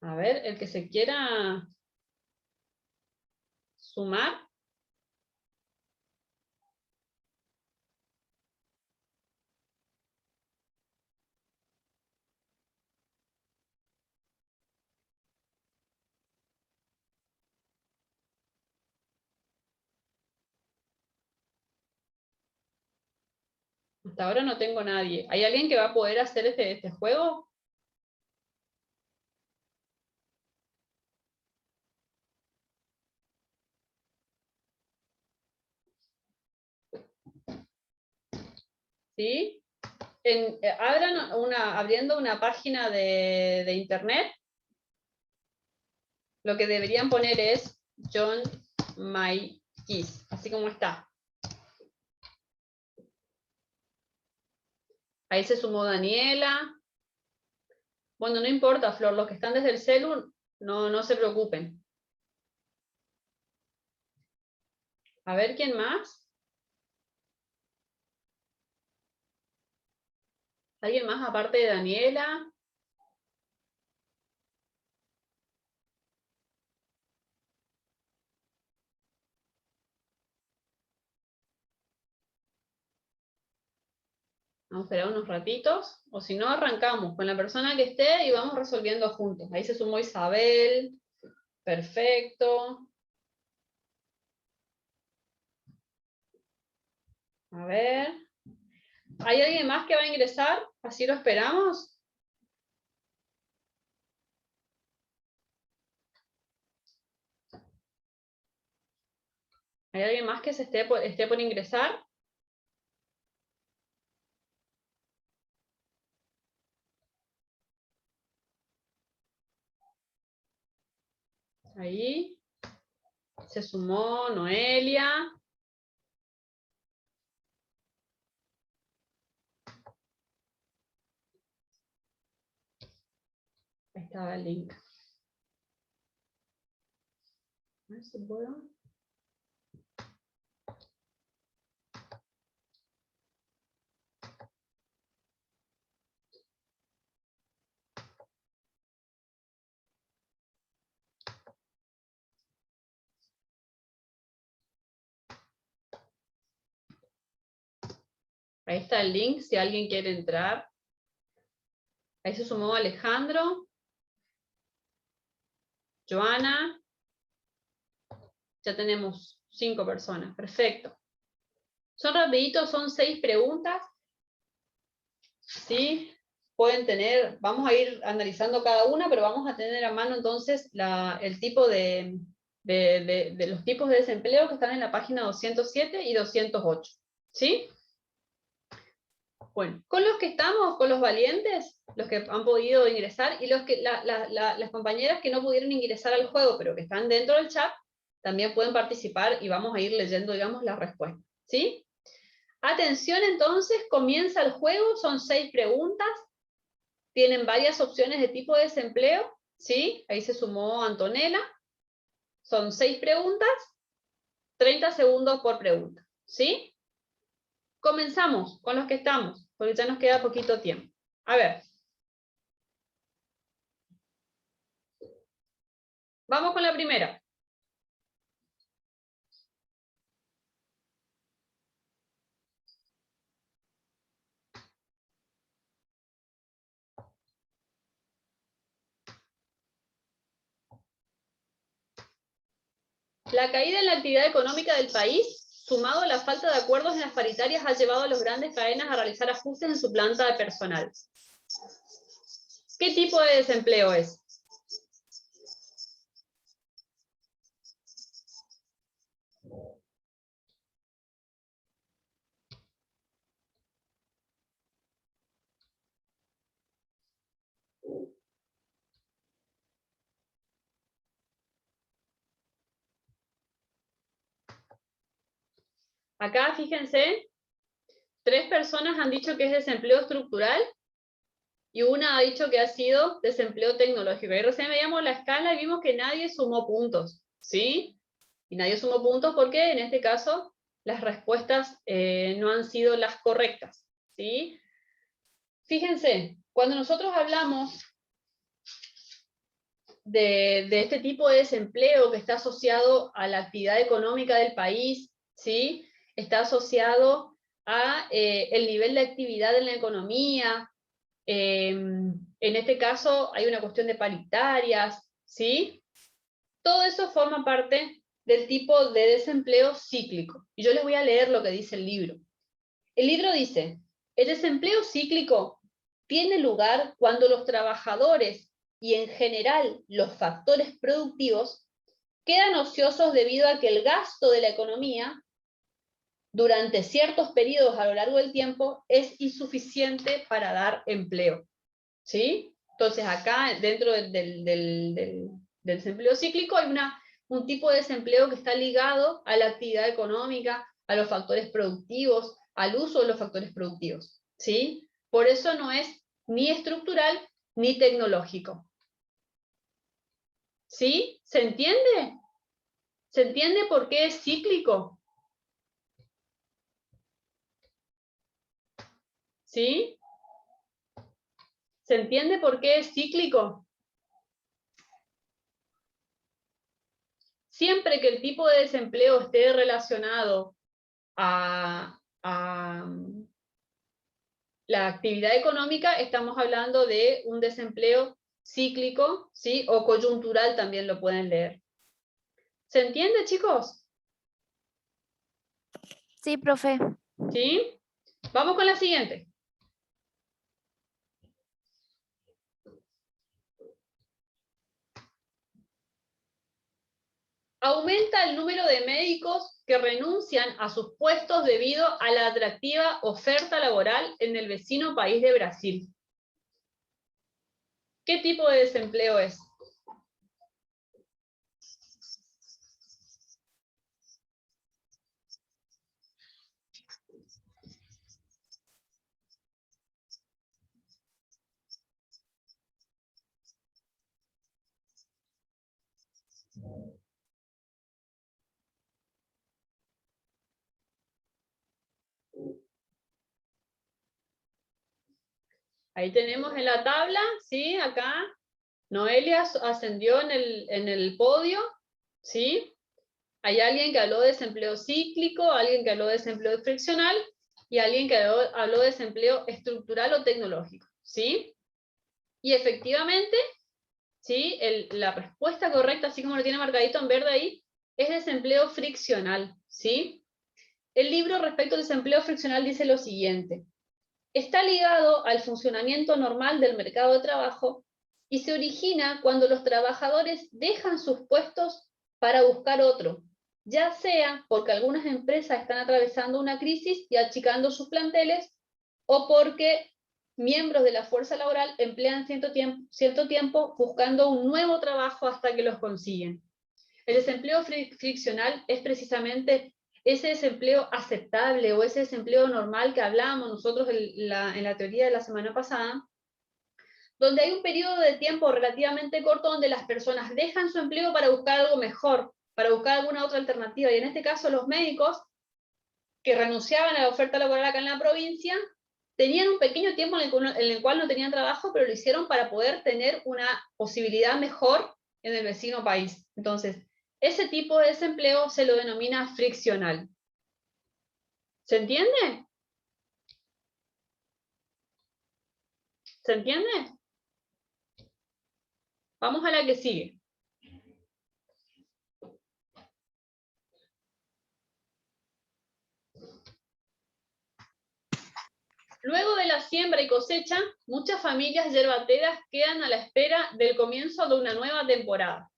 A ver, el que se quiera sumar. Hasta ahora no tengo nadie. ¿Hay alguien que va a poder hacer este juego? ¿Sí? Abriendo una página de internet, lo que deberían poner es Join My Keys, así como está. Ahí se sumó Daniela, Bueno, no importa, Flor, los que están desde el celu, no se preocupen. A ver, ¿quién más? ¿Alguien más aparte de Daniela? Vamos a esperar unos ratitos, o si no, arrancamos con la persona que esté y vamos resolviendo juntos. Ahí se sumó Isabel. Perfecto. A ver. ¿Hay alguien más que va a ingresar? ¿Así lo esperamos? ¿Hay alguien más que esté por ingresar? Ahí. Se sumó Noelia. Ahí estaba el link. A ver si puedo. Ahí está el link, si alguien quiere entrar. Ahí se sumó Alejandro. Joana. Ya tenemos 5 personas, perfecto. Son rapiditos, son 6 preguntas. ¿Sí? Pueden tener, vamos a ir analizando cada una, pero vamos a tener a mano entonces el tipo de los tipos de desempleo que están en la página 207 y 208. ¿Sí? Bueno, con los que estamos, con los valientes, los que han podido ingresar, y los que las compañeras que no pudieron ingresar al juego, pero que están dentro del chat, también pueden participar y vamos a ir leyendo, digamos, las respuestas. ¿Sí? Atención entonces, comienza el juego, son 6 preguntas, tienen varias opciones de tipo de desempleo, ¿sí? Ahí se sumó Antonella, son 6 preguntas, 30 segundos por pregunta, ¿sí? Comenzamos con los que estamos, porque ya nos queda poquito tiempo. A ver. Vamos con la primera. La caída en la actividad económica del país, sumado a la falta de acuerdos en las paritarias, ha llevado a las grandes cadenas a realizar ajustes en su planta de personal. ¿Qué tipo de desempleo es? Acá, fíjense, 3 personas han dicho que es desempleo estructural y una ha dicho que ha sido desempleo tecnológico. Y recién veíamos la escala y vimos que nadie sumó puntos, ¿sí? Y nadie sumó puntos porque en este caso las respuestas no han sido las correctas, ¿sí? Fíjense, cuando nosotros hablamos de este tipo de desempleo que está asociado a la actividad económica del país, ¿sí? Está asociado a el nivel de actividad en la economía. En este caso hay una cuestión de paritarias, ¿sí? Todo eso forma parte del tipo de desempleo cíclico. Y yo les voy a leer lo que dice el libro. El libro dice, el desempleo cíclico tiene lugar cuando los trabajadores y en general los factores productivos quedan ociosos debido a que el gasto de la economía durante ciertos periodos a lo largo del tiempo es insuficiente para dar empleo. ¿Sí? Entonces acá dentro del desempleo cíclico hay un tipo de desempleo que está ligado a la actividad económica, a los factores productivos, al uso de los factores productivos. ¿Sí? Por eso no es ni estructural ni tecnológico. ¿Sí? ¿Se entiende? ¿Se entiende por qué es cíclico? ¿Sí? ¿Se entiende por qué es cíclico? Siempre que el tipo de desempleo esté relacionado a la actividad económica, estamos hablando de un desempleo cíclico, ¿sí? O coyuntural también lo pueden leer. ¿Se entiende, chicos? Sí, profe. ¿Sí? Vamos con la siguiente. Aumenta el número de médicos que renuncian a sus puestos debido a la atractiva oferta laboral en el vecino país de Brasil. ¿Qué tipo de desempleo es? Ahí tenemos en la tabla, ¿sí? Acá Noelia ascendió en el podio, ¿sí? Hay alguien que habló de desempleo cíclico, alguien que habló de desempleo friccional y alguien que habló de desempleo estructural o tecnológico, ¿sí? Y efectivamente, ¿sí? La respuesta correcta, así como lo tiene marcadito en verde ahí, es desempleo friccional, ¿sí? El libro respecto al desempleo friccional dice lo siguiente: está ligado al funcionamiento normal del mercado de trabajo y se origina cuando los trabajadores dejan sus puestos para buscar otro, ya sea porque algunas empresas están atravesando una crisis y achicando sus planteles, o porque miembros de la fuerza laboral emplean cierto tiempo buscando un nuevo trabajo hasta que los consiguen. El desempleo friccional es precisamente ese desempleo aceptable o ese desempleo normal que hablábamos nosotros en la teoría de la semana pasada, donde hay un periodo de tiempo relativamente corto donde las personas dejan su empleo para buscar algo mejor, para buscar alguna otra alternativa. Y en este caso los médicos que renunciaban a la oferta laboral acá en la provincia tenían un pequeño tiempo en el cual no tenían trabajo, pero lo hicieron para poder tener una posibilidad mejor en el vecino país. Entonces, ese tipo de desempleo se lo denomina friccional. ¿Se entiende? ¿Se entiende? Vamos a la que sigue. Luego de la siembra y cosecha, muchas familias yerbateras quedan a la espera del comienzo de una nueva temporada.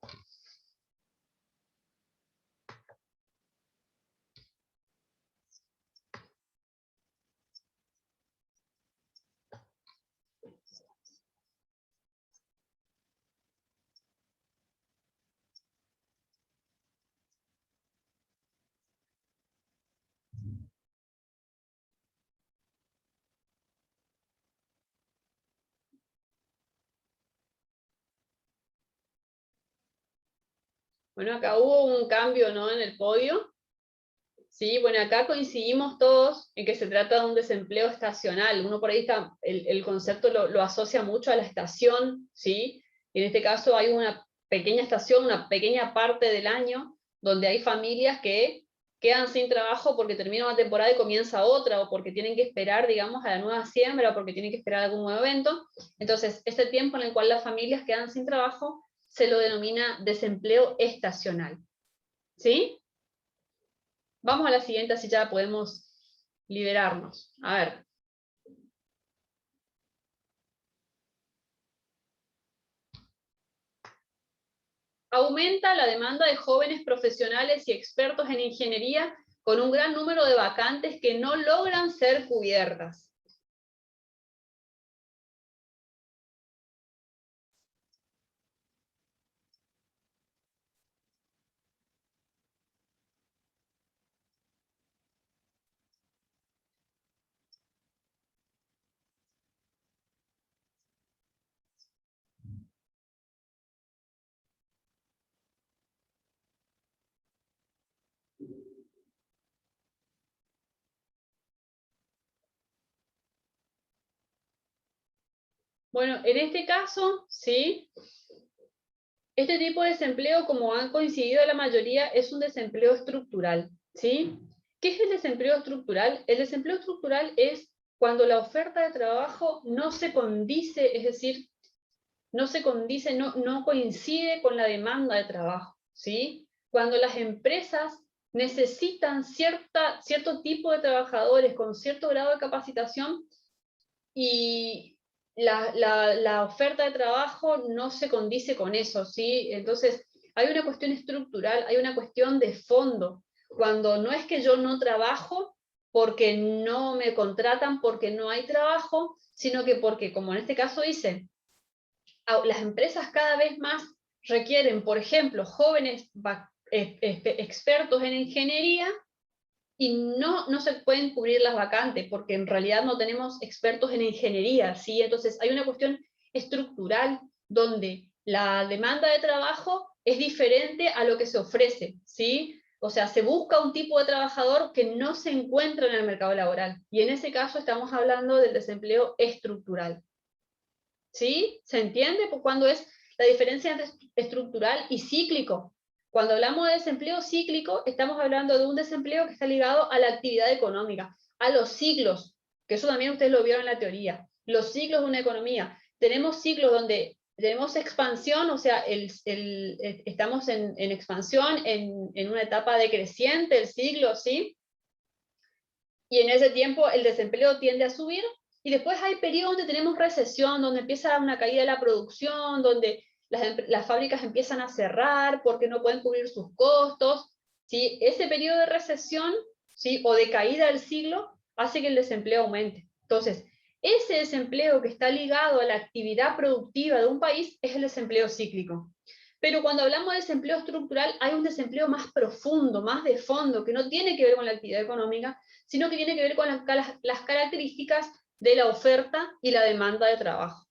Bueno, acá hubo un cambio, ¿no?, en el podio. Sí, bueno, acá coincidimos todos en que se trata de un desempleo estacional. Uno por ahí está, el concepto lo asocia mucho a la estación, ¿sí? Y en este caso hay una pequeña estación, una pequeña parte del año, donde hay familias que quedan sin trabajo porque termina una temporada y comienza otra, o porque tienen que esperar, digamos, a la nueva siembra, o porque tienen que esperar algún nuevo evento. Entonces, ese tiempo en el cual las familias quedan sin trabajo se lo denomina desempleo estacional, ¿sí? Vamos a la siguiente, así ya podemos liberarnos. A ver. Aumenta la demanda de jóvenes profesionales y expertos en ingeniería con un gran número de vacantes que no logran ser cubiertas. Bueno, en este caso, ¿sí? Este tipo de desempleo, como han coincidido la mayoría, es un desempleo estructural, ¿sí? ¿Qué es el desempleo estructural? El desempleo estructural es cuando la oferta de trabajo no se condice, es decir, no se condice, no coincide con la demanda de trabajo, ¿sí? Cuando las empresas necesitan cierto tipo de trabajadores con cierto grado de capacitación y la oferta de trabajo no se condice con eso, ¿sí? Entonces, hay una cuestión estructural, hay una cuestión de fondo. Cuando no es que yo no trabajo porque no me contratan, porque no hay trabajo, sino que porque, como en este caso dice, las empresas cada vez más requieren, por ejemplo, jóvenes expertos en ingeniería y no se pueden cubrir las vacantes porque en realidad no tenemos expertos en ingeniería, ¿sí? Entonces hay una cuestión estructural donde la demanda de trabajo es diferente a lo que se ofrece, ¿sí? O sea, se busca un tipo de trabajador que no se encuentra en el mercado laboral y en ese caso estamos hablando del desempleo estructural. ¿Sí? ¿Se entiende? Pues cuando es la diferencia entre estructural y cíclico. Cuando hablamos de desempleo cíclico, estamos hablando de un desempleo que está ligado a la actividad económica, a los ciclos, que eso también ustedes lo vieron en la teoría, los ciclos de una economía. Tenemos ciclos donde tenemos expansión, o sea, estamos en expansión, en una etapa decreciente, el ciclo, ¿sí? Y en ese tiempo el desempleo tiende a subir, y después hay periodos donde tenemos recesión, donde empieza una caída de la producción, donde las fábricas empiezan a cerrar porque no pueden cubrir sus costos, ¿sí? Ese periodo de recesión, ¿sí? O de caída del ciclo hace que el desempleo aumente. Entonces, ese desempleo que está ligado a la actividad productiva de un país es el desempleo cíclico. Pero cuando hablamos de desempleo estructural, hay un desempleo más profundo, más de fondo, que no tiene que ver con la actividad económica, sino que tiene que ver con las características de la oferta y la demanda de trabajo.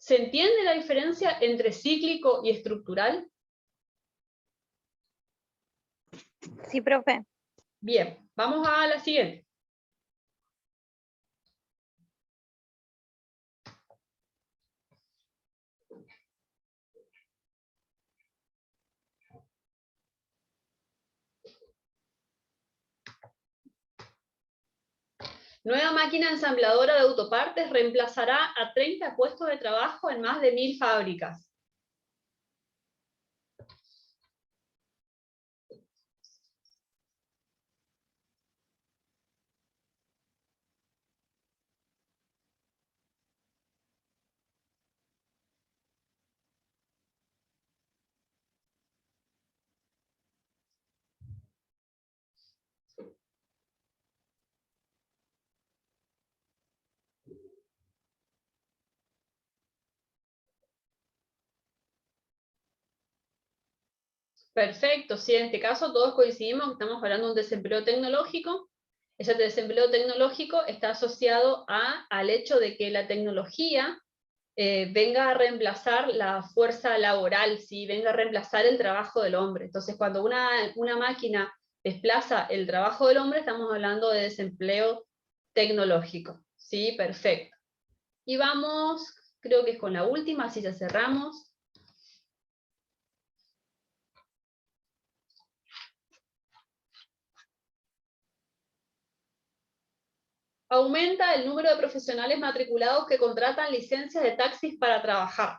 ¿Se entiende la diferencia entre cíclico y estructural? Sí, profe. Bien, vamos a la siguiente. Nueva máquina ensambladora de autopartes reemplazará a 30 puestos de trabajo en más de 1000 fábricas. Perfecto, sí, en este caso todos coincidimos que estamos hablando de un desempleo tecnológico. Ese desempleo tecnológico está asociado al hecho de que la tecnología venga a reemplazar la fuerza laboral, ¿sí? Venga a reemplazar el trabajo del hombre. Entonces, cuando una máquina desplaza el trabajo del hombre, estamos hablando de desempleo tecnológico. ¿Sí? Perfecto. Y vamos, creo que es con la última, así ya cerramos. Aumenta el número de profesionales matriculados que contratan licencias de taxis para trabajar.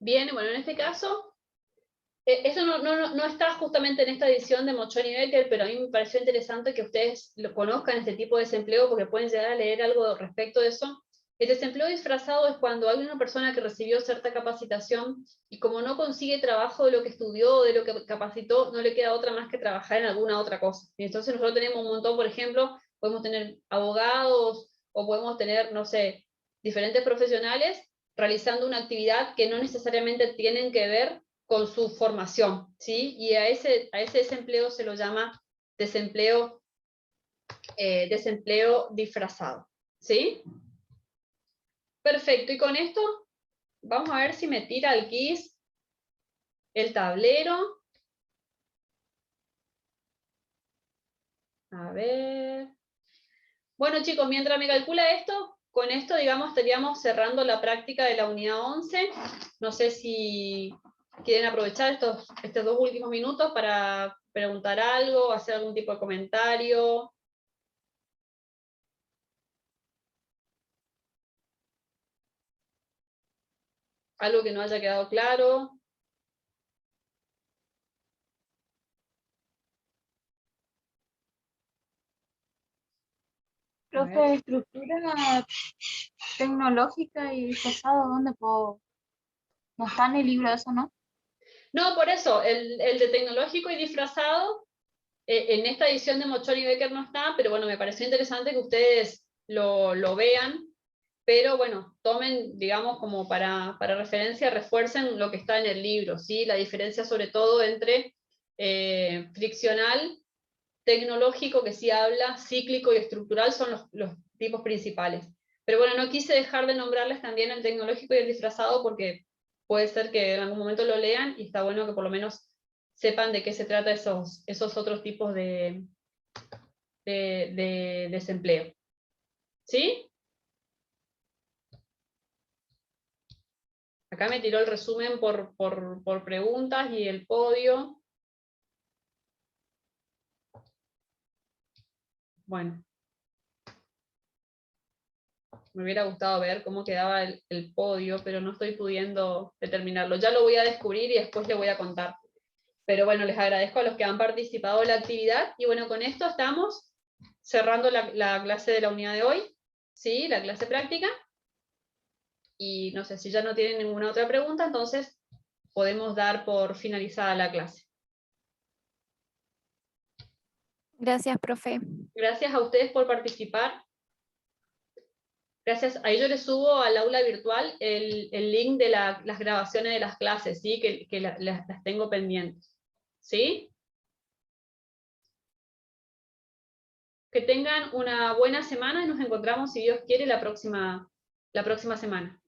Bien, bueno, en este caso, eso no está justamente en esta edición de Mochoni y Becker, pero a mí me pareció interesante que ustedes lo conozcan, este tipo de desempleo, porque pueden llegar a leer algo respecto de eso. El desempleo disfrazado es cuando hay una persona que recibió cierta capacitación y como no consigue trabajo de lo que estudió, de lo que capacitó, no le queda otra más que trabajar en alguna otra cosa. Y entonces nosotros tenemos un montón, por ejemplo, podemos tener abogados o podemos tener, no sé, diferentes profesionales realizando una actividad que no necesariamente tienen que ver con su formación, ¿sí? Y a ese desempleo se lo llama desempleo disfrazado, ¿sí? Perfecto, y con esto vamos a ver si me tira al GIS el tablero. A ver. Bueno, chicos, mientras me calcula esto, con esto, digamos, estaríamos cerrando la práctica de la unidad 11. No sé si quieren aprovechar estos 2 últimos minutos para preguntar algo, hacer algún tipo de comentario. Algo que no haya quedado claro. Profe, estructura tecnológica y disfrazado, ¿dónde puedo? No está en el libro eso, ¿no? No, por eso, el de tecnológico y disfrazado, en esta edición de Mochón y Becker no está, pero bueno, me pareció interesante que ustedes lo vean, pero bueno, tomen, digamos, como para referencia, refuercen lo que está en el libro, ¿sí? La diferencia sobre todo entre friccional, tecnológico, que sí habla, cíclico y estructural son los tipos principales. Pero bueno, no quise dejar de nombrarles también el tecnológico y el disfrazado porque puede ser que en algún momento lo lean y está bueno que por lo menos sepan de qué se trata esos otros tipos de desempleo. ¿Sí? Acá me tiró el resumen por preguntas y el podio. Bueno. Me hubiera gustado ver cómo quedaba el podio, pero no estoy pudiendo determinarlo. Ya lo voy a descubrir y después le voy a contar. Pero bueno, les agradezco a los que han participado en la actividad. Y bueno, con esto estamos cerrando la clase de la unidad de hoy, ¿sí? La clase práctica. Y no sé, si ya no tienen ninguna otra pregunta, entonces podemos dar por finalizada la clase. Gracias, profe. Gracias a ustedes por participar. Gracias. Ahí yo les subo al aula virtual el link de las grabaciones de las clases, ¿sí? Que las tengo pendientes. ¿Sí? Que tengan una buena semana y nos encontramos, si Dios quiere, la próxima semana.